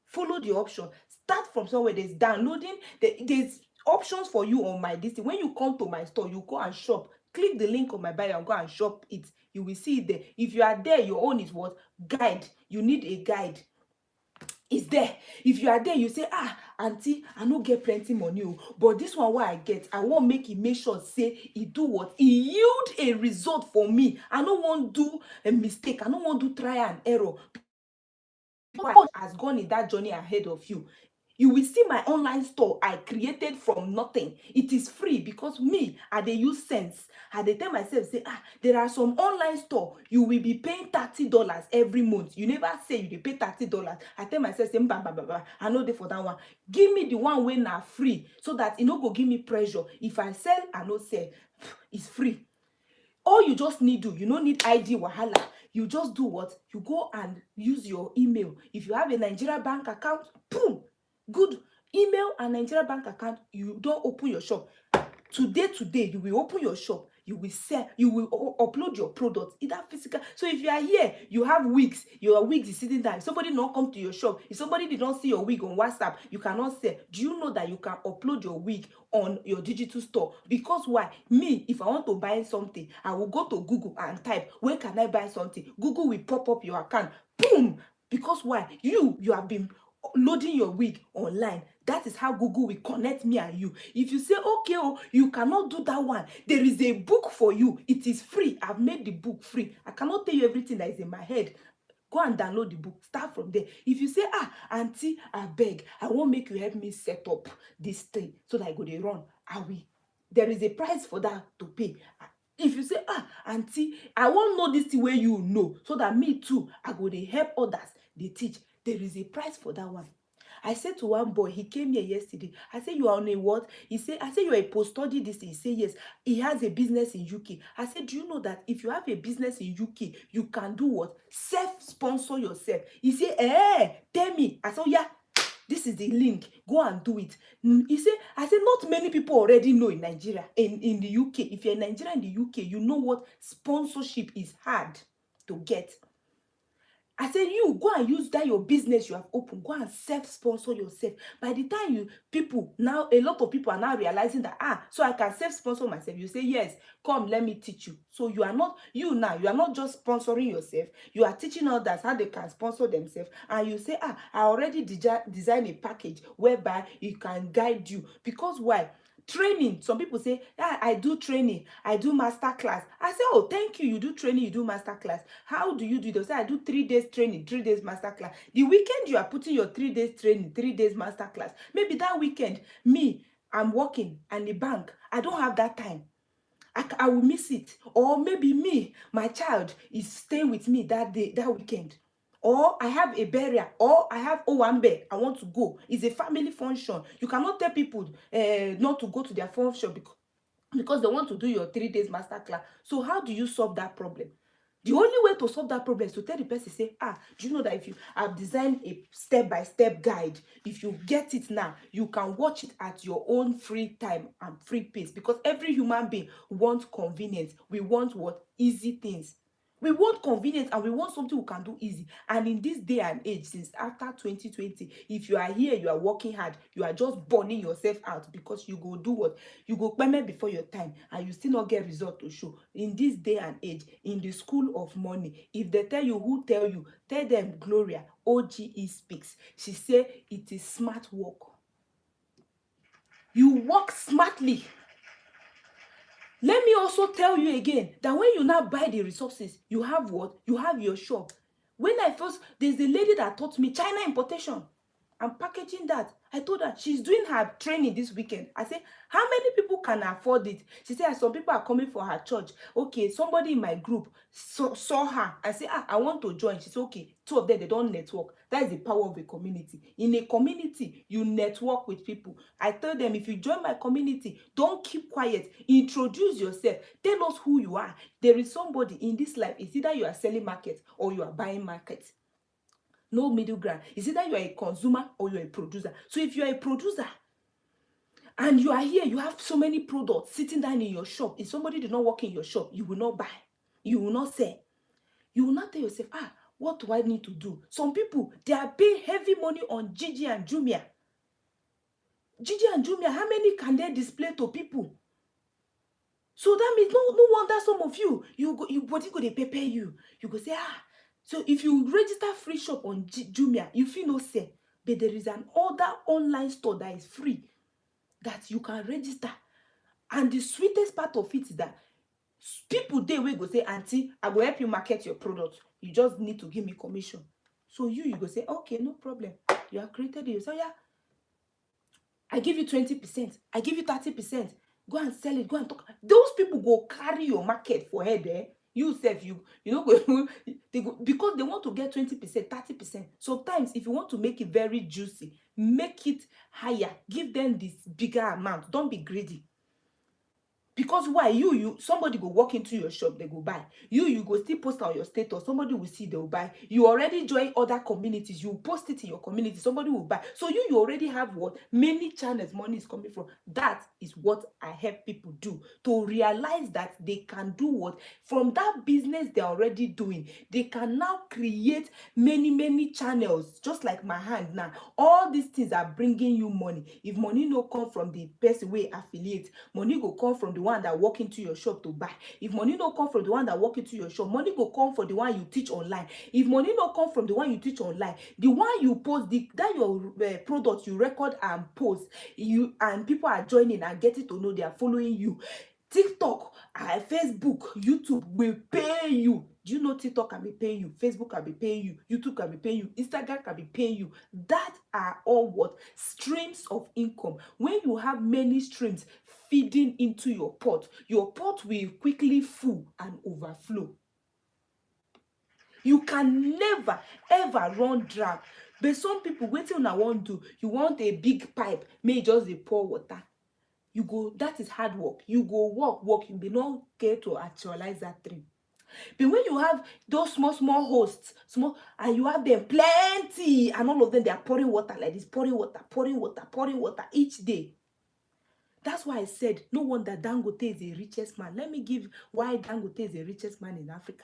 Follow the option. Start from somewhere. There's downloading. There's options for you on my this. When you come to my store, you go and shop. Click the link on my bio and go and shop it. You will see it there. If you are there, your own is what? Guide. You need a guide. Is there. If you are there, you say, auntie, I no get plenty money, but this one what I get, I won't make it make sure say it do what? It yield a result for me. I don't want to do a mistake. I don't want to try and error. God has gone in that journey ahead of you. You will see my online store I created from nothing. It is free because me, I dey use sense. I dey tell myself, say, there are some online store you will be paying $30 every month. You never say you dey pay $30. I tell myself, say, I know dey for that one. Give me the one wey na free, so that e no go give me pressure. If I sell, I no sell. It's free. All you just need do, you no need ID wahala. You just do what? You go and use your email. If you have a Nigeria bank account, boom, good. Email and Nigeria bank account, you don't open your shop. Today, you will open your shop. You will sell. You will upload your product, either physical. So if you are here, you have wigs. Your wigs is sitting there. If somebody not come to your shop, if somebody did not see your wig on WhatsApp, you cannot sell. Do you know that you can upload your wig on your digital store? Because why? Me, if I want to buy something, I will go to Google and type, where can I buy something? Google will pop up your account. Boom! Because why? You have been loading your wig online. That is how Google will connect me and you. If you say, okay, you cannot do that one, there is a book for you. It is free. I've made the book free. I cannot tell you everything that is in my head. Go and download the book. Start from there. If you say, auntie, I beg, I won't make you help me set up this thing so that I go to run. I will. There is a price for that to pay. If you say, auntie, I won't know this thing where you know, so that me too, I go to help others. They teach. There is a price for that one. I said to one boy, he came here yesterday. I said, you are on a what? I said, you are a post-study this. He said, yes. He has a business in UK. I said, do you know that if you have a business in UK, you can do what? Self-sponsor yourself. He said, tell me. I said, yeah, this is the link. Go and do it. I said, not many people already know in Nigeria, in the UK. If you're in Nigeria and the UK, you know what sponsorship is hard to get. I said, you go and use that your business you have opened. Go and self-sponsor yourself. By the time a lot of people are now realizing that, so I can self-sponsor myself. You say, yes, come, let me teach you. So you are not just sponsoring yourself. You are teaching others how they can sponsor themselves. And you say, I already designed a package whereby it can guide you. Because why? Training. Some people say, I do training, I do master class. I say, oh, thank you. You do training, you do master class. How do you do it? They say, I do 3 days training, 3 days master class. The weekend you are putting your 3 days training, 3 days master class. Maybe that weekend, I'm working and the bank, I don't have that time. I will miss it. Or maybe my child is staying with me that day, that weekend. or I have a burial, or I have Owambe, I want to go. It's a family function. You cannot tell people not to go to their function because they want to do your 3 days master class. So how do you solve that problem? The only way to solve that problem is to tell the person, say, do you know that if you have designed a step-by-step guide, if you get it now, you can watch it at your own free time and free pace, because every human being wants convenience. We want what? Easy things. We want convenience, and we want something we can do easy. And in this day and age, since after 2020, if you are here, you are working hard, you are just burning yourself out, because you go do what? You go payment before your time, and you still not get result to show. In this day and age, in the school of money, if they tell you, who tell you? Tell them Gloria, Oge Speaks. She say it is smart work. You work smartly. Let me also tell you again that when you now buy the resources, you have what? You have your shop. When I first, there's a lady that taught me China importation and packaging that. I told her she's doing her training this weekend. I said, how many people can afford it? She said, some people are coming for her church. Okay, somebody in my group saw her. I said, I want to join. She said, okay, 2 of them, they don't network. That is the power of a community. In a community, you network with people. I tell them, if you join my community, don't keep quiet. Introduce yourself. Tell us who you are. There is somebody in this life. It's either you are selling market or you are buying market. No middle ground. It's either you are a consumer or you are a producer. So if you are a producer and you are here, you have so many products sitting down in your shop. If somebody did not work in your shop, you will not buy. You will not sell. You will not tell yourself, what do I need to do? Some people, they are paying heavy money on Gigi and Jumia. Gigi and Jumia, how many can they display to people? So that means no wonder some of you, body go, they pay you. You go say, so if you register free shop on Jumia, you feel no say, but there is an other online store that is free that you can register. And the sweetest part of it is that people there will go say, auntie, I will help you market your product. You just need to give me commission. So you go say, okay, no problem. You have created it. So yeah, I give you 20%. I give you 30%. Go and sell it. Go and talk. Those people go carry your market for head, eh? You self, you know, they go, because they want to get 20%, 30%. Sometimes, if you want to make it very juicy, make it higher. Give them this bigger amount. Don't be greedy. Because why? Somebody go walk into your shop, they go buy. You go still post on your status, somebody will see, they will buy. You already join other communities, you post it in your community, somebody will buy. So you already have what? Many channels money is coming from. That is what I help people do, to realize that they can do what? From that business they're already doing, they can now create many channels, just like my hand now. All these things are bringing you money. If money no come from the person wey affiliate, money go come from the one that walk into your shop to buy. If money no come from the one that walk into your shop, money go come from the one you teach online. If money no come from the one you teach online, the one you post, that your product you record and post, and people are joining and getting to know, they are following you. TikTok, Facebook, YouTube will pay you. Do you know TikTok can be paying you? Facebook can be paying you. YouTube can be paying you. Instagram can be paying you. That are all what? Streams of income. When you have many streams feeding into your pot will quickly full and overflow. You can never ever run dry. But some people, wetin una wan do? You want a big pipe, may just dey pour water. You go, that is hard work. You go work, you may not get to actualize that dream. But when you have those small hosts, and you have them plenty, and all of them, they are pouring water like this, pouring water each day. That's why I said, no wonder Dangote is the richest man. Let me give why Dangote is the richest man in Africa.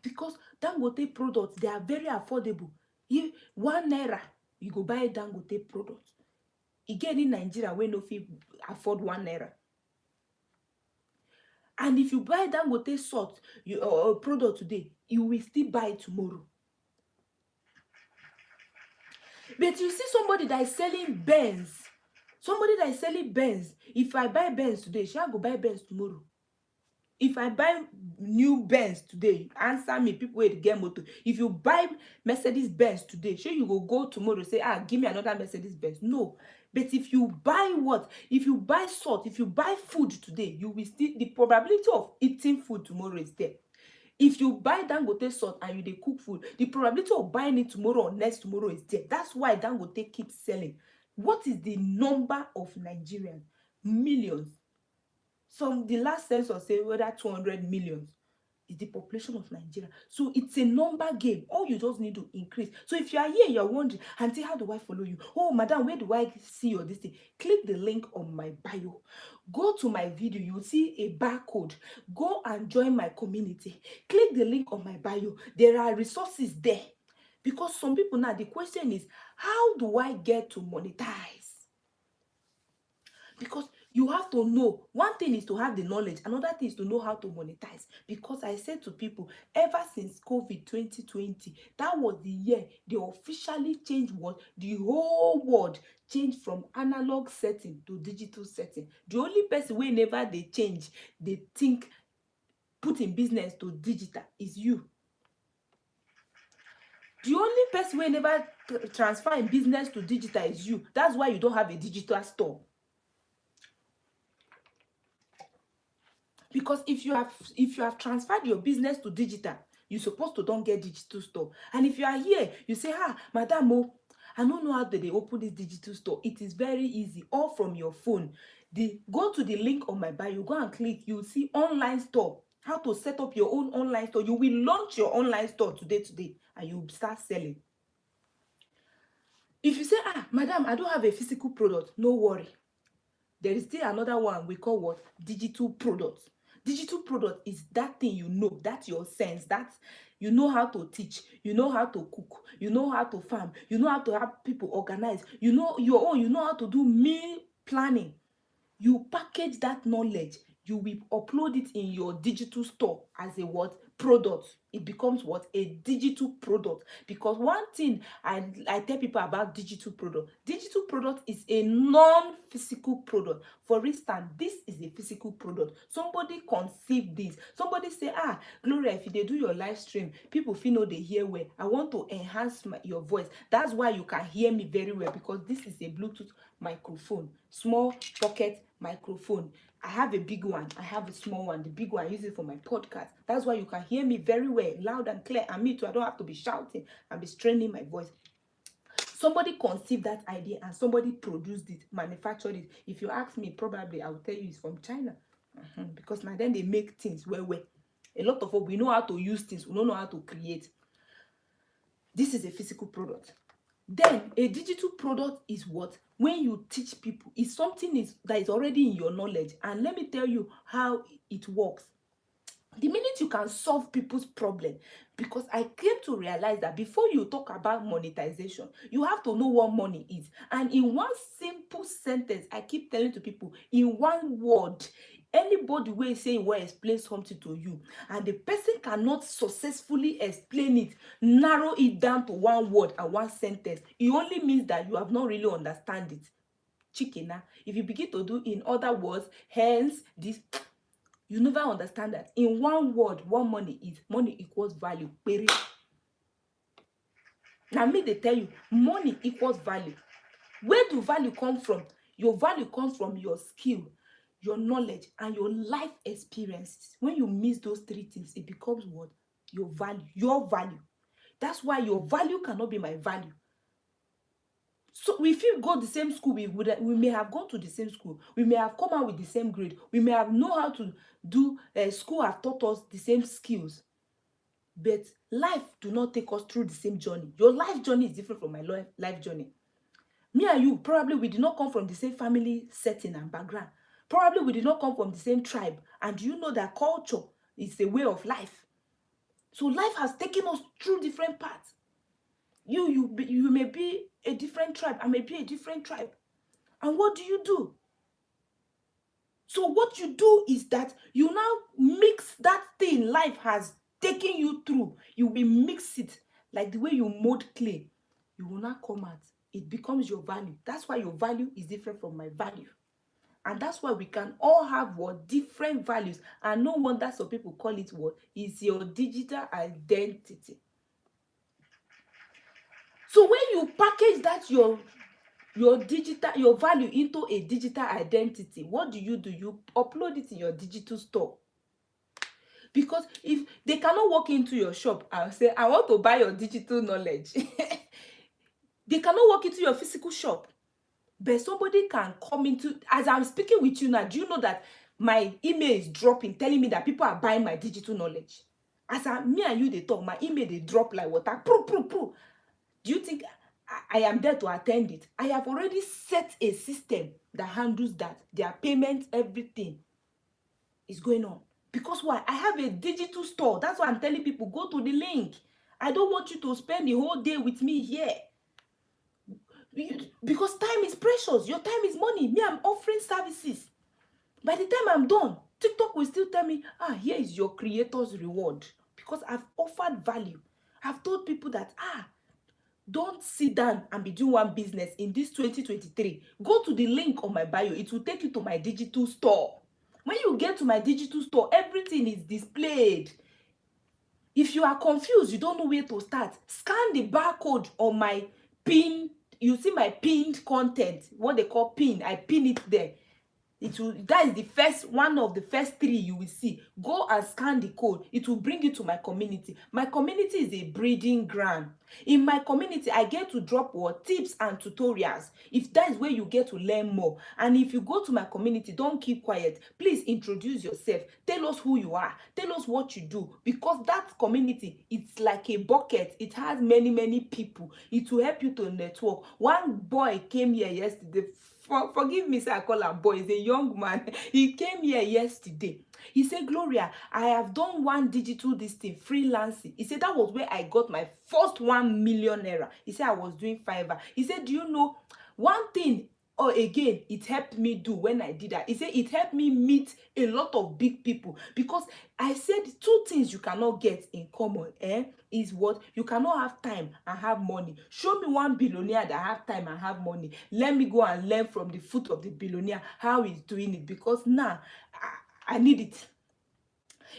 Because Dangote products, they are very affordable. 1 naira, you go buy Dangote product. Again, in Nigeria, we no fit afford 1 naira. And if you buy Dangote salt, product today, you will still buy it tomorrow. But you see somebody that is selling Benz. If I buy Benz today, shall I go buy Benz tomorrow? If I buy new Benz today, answer me, people wey get motor. If you buy Mercedes Benz today, sure you go tomorrow say, give me another Mercedes Benz. No. But if you buy what? If you buy salt, if you buy food today, you will still, the probability of eating food tomorrow is there. If you buy Dangote salt and you dey cook food, the probability of buying it tomorrow or next tomorrow is there. That's why Dangote keeps selling. What is the number of Nigerians? Millions. The last census say whether 200 million is the population of Nigeria. So it's a number game. All you just need to increase. So if you are here, you're wondering, Auntie, how do I follow you? Oh, madam, where do I see your this thing? Click the link on my bio. Go to my video. You'll see a barcode. Go and join my community. Click the link on my bio. There are resources there. Because some people now, the question is, how do I get to monetize? Because you have to know. One thing is to have the knowledge. Another thing is to know how to monetize. Because I said to people, ever since COVID 2020, that was the year they officially changed what? The whole world changed from analog setting to digital setting. The only person wey never they change, they think put in business to digital is you. The only person wey never transfer in business to digital is you. That's why you don't have a digital store. Because if you have transferred your business to digital, you're supposed to don't get digital store. And if you are here, you say, madam, I don't know how they open this digital store. It is very easy, all from your phone. Go to the link on my bio, go and click. You'll see online store. How to set up your own online store. You will launch your online store today, and you start selling. If you say, madam, I don't have a physical product, no worry. There is still another one we call what? Digital products. Digital product is that thing you know, that's your sense, that you know how to teach, you know how to cook, you know how to farm, you know how to have people organize, you know your own, you know how to do meal planning. You package that knowledge, you will upload it in your digital store as a what? Product. It becomes what? A digital product. Because one thing I tell people about digital product is a non-physical product. For instance, this is a physical product. Somebody conceived this. Somebody say, Gloria, if you do your live stream, people feel no they hear well. I want to enhance your voice. That's why you can hear me very well, because this is a Bluetooth microphone, small pocket microphone. I have a big one, I have a small one. The big one I use it for my podcast. That's why you can hear me very well, loud and clear. And me too, I don't have to be shouting and be straining my voice. Somebody conceived that idea and somebody produced it, manufactured it. If you ask me, probably I will tell you it's from China. Because now then they make things well. A lot of us, we know how to use things, we don't know how to create. This is a physical product. Then a digital product is what? When you teach people, it's something that is already in your knowledge. And let me tell you how it works. The minute you can solve people's problem, because I came to realize that before you talk about monetization, you have to know what money is. And in one simple sentence, I keep telling to people, in one word, anybody will say will explain something to you, and the person cannot successfully explain it, narrow it down to one word and one sentence, it only means that you have not really understand it. Chicken. If you begin to do in other words, hence this, you never understand that. In one word, what money is, money equals value. Now me they tell you, money equals value. Where do value come from? Your value comes from your skill, your knowledge, and your life experiences. When you miss those three things, it becomes what? Your value. Your value. That's why your value cannot be my value. So if you go the same school, we may have gone to the same school. We may have come out with the same grade. We may have know how to do, school have taught us the same skills. But life do not take us through the same journey. Your life journey is different from my life journey. Me and you, probably we did not come from the same family setting and background. Probably we did not come from the same tribe. And you know that culture is a way of life. So life has taken us through different paths. You may be a different tribe. I may be a different tribe. And what do? So what you do is that you now mix that thing life has taken you through. You will mix it like the way you mold clay. You will not come out. It becomes your value. That's why your value is different from my value. And that's why we can all have what? Different values. And no wonder some people call it what? Is your digital identity. So when you package that your value into a digital identity, what do? You upload it in your digital store. Because if they cannot walk into your shop and say, I want to buy your digital knowledge, they cannot walk into your physical shop. But somebody can come into, as I'm speaking with you now, do you know that my email is dropping, telling me that people are buying my digital knowledge? As me and you, they talk, my email, they drop like water. Pro. Do you think I am there to attend it? I have already set a system that handles that. Their payments, everything is going on. Because why? I have a digital store. That's why I'm telling people, go to the link. I don't want you to spend the whole day with me here. Because time is precious. Your time is money. Me, I'm offering services. By the time I'm done, TikTok will still tell me, here is your creator's reward. Because I've offered value. I've told people that, don't sit down and be doing one business in this 2023. Go to the link on my bio. It will take you to my digital store. When you get to my digital store, everything is displayed. If you are confused, you don't know where to start, scan the barcode on my pin. You see my pinned content, what they call pin. I pin it there. That is the first one of the first 3 you will see. Go and scan the code. It will bring you to my community. My community is a breeding ground. In my community, I get to drop tips and tutorials. If that is where you get to learn more. And if you go to my community, don't keep quiet. Please introduce yourself. Tell us who you are. Tell us what you do. Because that community, it's like a bucket. It has many people. It will help you to network. One boy came here yesterday. Forgive me, sir, I call him boy. He's a young man. He came here yesterday. He said, Gloria, I have done one digital this thing, freelancing. He said, that was where I got my first 1 million naira. He said, I was doing Fiverr. He said, do you know one thing? Again, it helped me do when I did that. He said it helped me meet a lot of big people, because I said 2 things you cannot get in common, is what? You cannot have time and have money. Show me one billionaire that have time and have money. Let me go and learn from the foot of the billionaire how he's doing it, because now I need it.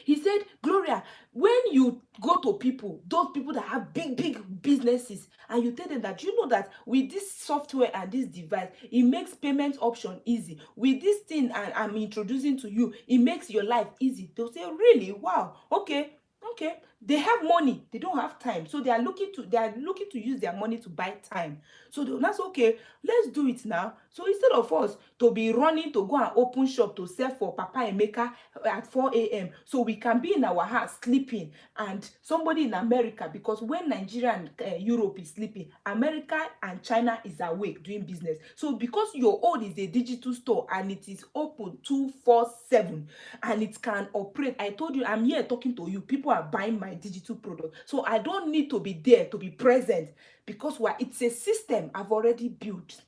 He said, Gloria, when you go to people, those people that have big businesses, and you tell them that, you know that with this software and this device, it makes payment option easy. With this thing I'm introducing to you, it makes your life easy. They'll say, really? Wow. Okay. They have money, they don't have time, so they are looking to use their money to buy time. So that's okay, let's do it now. So instead of us to be running to go and open shop to sell for Papa Emeka at 4 a.m. so we can be in our house sleeping, and somebody in America, because when Nigeria and Europe is sleeping, America and China is awake doing business. So because your own is a digital store and it is open 24/7 and it can operate, I told you, I'm here talking to you, people are buying my digital product, so I don't need to be there to be present, because it's a system I've already built.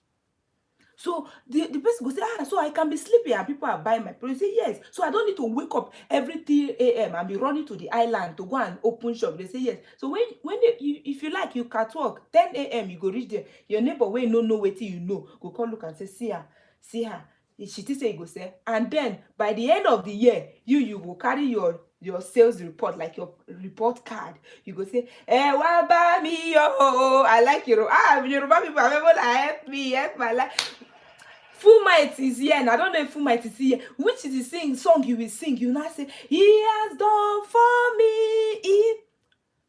So the person go say, so I can be sleeping and people are buying my product. Say yes, so I don't need to wake up every 3 a.m. and be running to the island to go and open shop. They say yes. So when if you like, you can work 10 a.m. you go reach there. Your neighbor when no know wetin you know go come look and say, see her. She still say you go say, and then by the end of the year, you go carry your sales report, like your report card. You go say, waba mi yo, I like Yoruba people are able to help my life. Full Might is here, and I don't know if Full Might is here. Which is the song you will sing? You now say, he has done for me.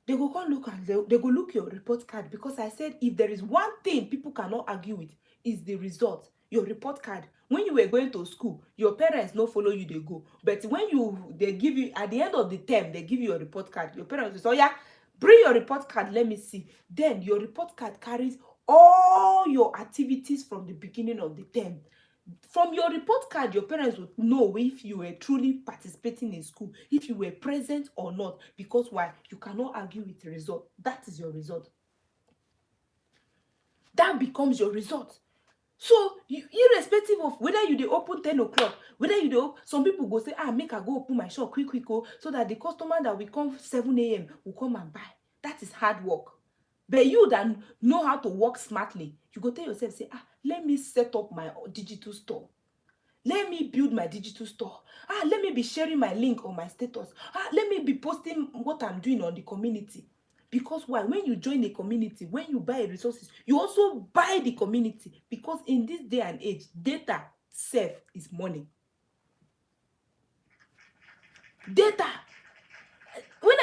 They go come look and they go look your report card, because I said if there is one thing people cannot argue with, is the result. Your report card. When you were going to school, your parents no follow you, they go. But when they give you at the end of the term, they give you your report card. Your parents will say, oh yeah, bring your report card, let me see. Then your report card carries all your activities from the beginning of the term. From your report card, your parents would know if you were truly participating in school, if you were present or not. Because why? You cannot argue with the result. That is your result. That becomes your result. So irrespective of whether you dey open 10 o'clock, whether you dey some people go say, make I go open my shop quick so that the customer that will come 7 a.m. will come and buy. That is hard work. But you that know how to work smartly, you go tell yourself, say, let me set up my digital store. Let me build my digital store. Let me be sharing my link on my status. Let me be posting what I'm doing on the community. Because why? When you join the community, when you buy resources, you also buy the community. Because in this day and age, data self is money. Data.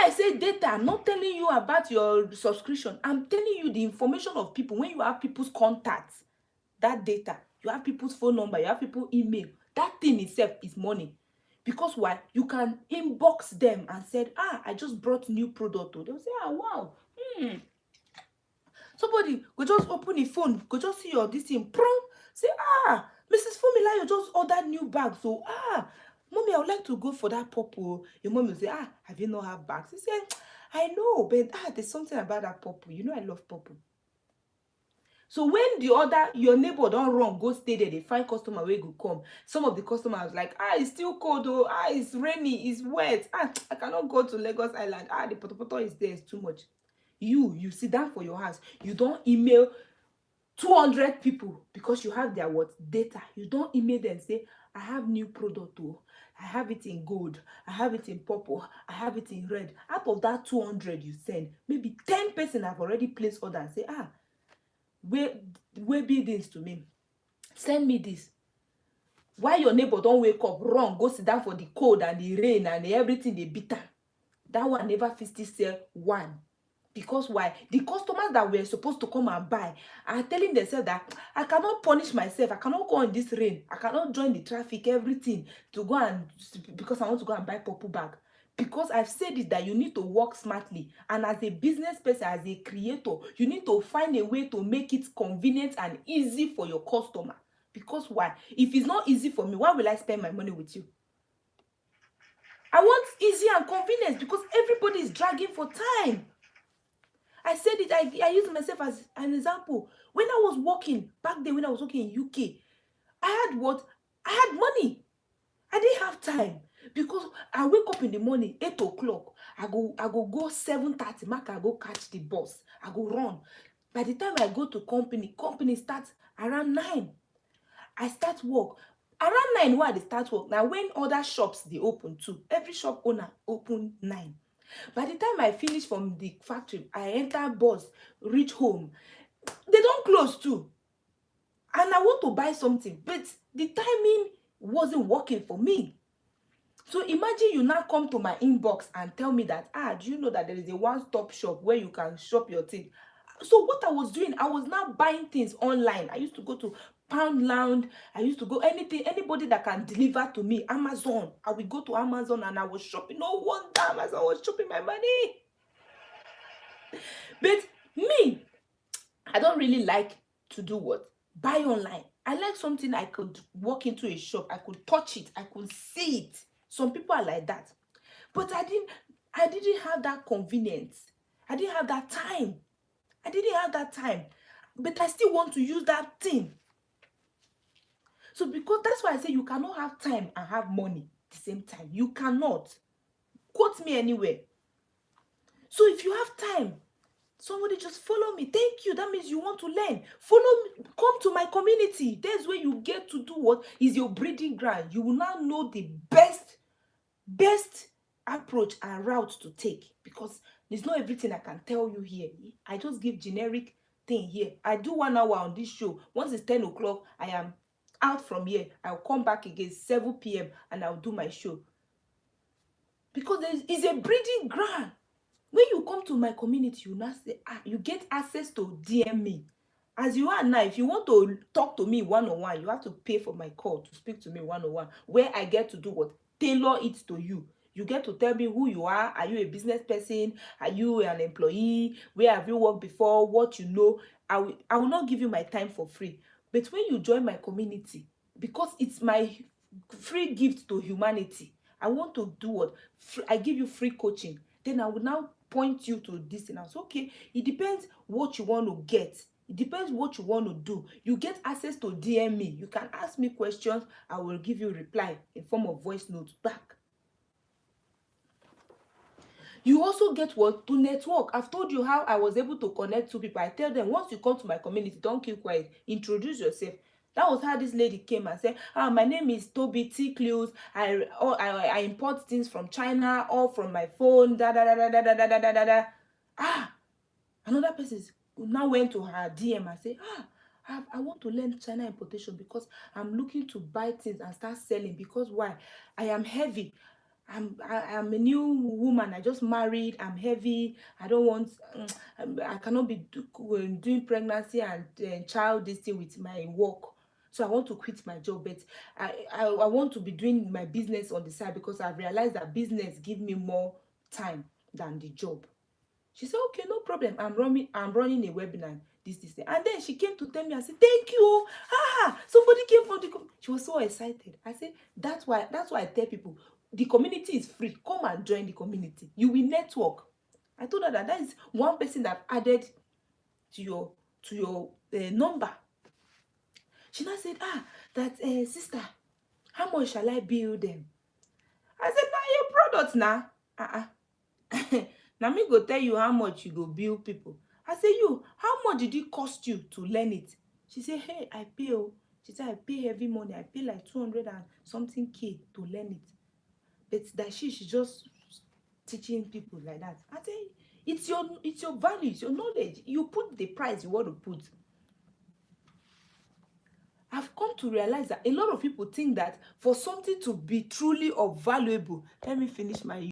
I say data, I'm not telling you about your subscription. I'm telling you the information of people. When you have people's contacts, that data, you have people's phone number, you have people's email, that thing itself is money. Because why? You can inbox them and said, I just brought new product. They'll say, wow. Somebody go just open the phone, go just see your this thing, say, Mrs. Fumila, you just ordered new bag. So, mommy, I would like to go for that purple. Your mom will say, have you not have bags? He said, I know, but there's something about that purple. You know I love purple. So when your neighbor don't run, go stay there, they find customer where go come. Some of the customers like, it's still cold, it's rainy, it's wet. I cannot go to Lagos Island. The potopoto is there, it's too much. You sit down for your house. You don't email 200 people because you have their data. You don't email them say, I have new product. I have it in gold. I have it in purple. I have it in red. Out of that 200 you send, maybe 10 person have already placed order and say, where be this to me? Send me this. Why your neighbor don't wake up, run, go sit down for the cold and the rain and everything they beat am? That one never fit still sell one. Because why? The customers that were supposed to come and buy are telling themselves that I cannot punish myself. I cannot go in this rain. I cannot join the traffic, everything, to go and, because I want to go and buy purple bag. Because I've said it that you need to work smartly. And as a business person, as a creator, you need to find a way to make it convenient and easy for your customer. Because why? If it's not easy for me, why will I spend my money with you? I want easy and convenience because everybody is dragging for time. I said it, I used myself as an example. When I was working, back then when I was working in UK, I had money. I didn't have time because I wake up in the morning, 8 o'clock. I go 7:30, Mark, I go catch the bus. I go run. By the time I go to company starts around 9. I start work. Around 9, why they start work? Now, when other shops, they open too. Every shop owner open 9. By the time I finish from the factory, I enter bus, reach home. They don't close too. And I want to buy something, but the timing wasn't working for me. So imagine you now come to my inbox and tell me that, do you know that there is a one-stop shop where you can shop your thing? So what I was doing, I was now buying things online. I used to go to Poundland. I used to go anybody that can deliver to me. Amazon. I would go to Amazon and I was shopping. No wonder Amazon was shopping my money. But me, I don't really like to do what? Buy online. I like something I could walk into a shop. I could touch it. I could see it. Some people are like that. But I didn't have that convenience. I didn't have that time. But I still want to use that thing. So because that's why I say you cannot have time and have money at the same time. You cannot. Quote me anywhere. So if you have time, somebody just follow me. Thank you. That means you want to learn. Follow me. Come to my community. That's where you get to do what is your breeding ground. You will now know the best approach and route to take, because there's not everything I can tell you here. I just give generic thing here. I do 1 hour on this show. Once it's 10 o'clock, I am out from here. I'll come back again 7 p.m. and I'll do my show. Because there is a breeding ground. When you come to my community, you now say, you get access to DM me. As you are now, if you want to talk to me one-on-one, you have to pay for my call to speak to me one-on-one, where I get to do what? Tailor it to you. You get to tell me who you are. Are you a business person? Are you an employee? Where have you worked before? What you know? I will not give you my time for free. But when you join my community, because it's my free gift to humanity, I want to do what? I give you free coaching. Then I will now point you to this and I was okay. It depends what you want to get. It depends what you want to do. You get access to DM me. You can ask me questions. I will give you reply in form of voice notes back. You also get what? To network. I've told you how I was able to connect to people. I tell them, once you come to my community, don't keep quiet. Introduce yourself. That was how this lady came and said, my name is Toby T. Clues. I import things from China, all from my phone. Another person now went to her DM and said, I want to learn China importation because I'm looking to buy things and start selling. Because why? I am heavy. I'm a new woman. I just married. I'm heavy. I don't want. I cannot be doing pregnancy and child this thing with my work. So I want to quit my job, but I want to be doing my business on the side because I've realized that business give me more time than the job. She said, okay, no problem. I'm running a webinar, this. And then she came to tell me, I said, thank you. Somebody came from the she was so excited. I said, that's why I tell people the community is free. Come and join the community. You will network. I told her that is one person that added to your number. She now said, that sister, how much shall I bill them? I said, now your product now. Now me go tell you how much you go bill people. I say, you, how much did it cost you to learn it? She say, hey, I pay. She said, I pay heavy money. I pay like 200 and something K to learn it. But that she's just teaching people like that. I say, it's your value, it's your knowledge. You put the price you want to put. I've come to realize that a lot of people think that for something to be truly of valuable, let me finish my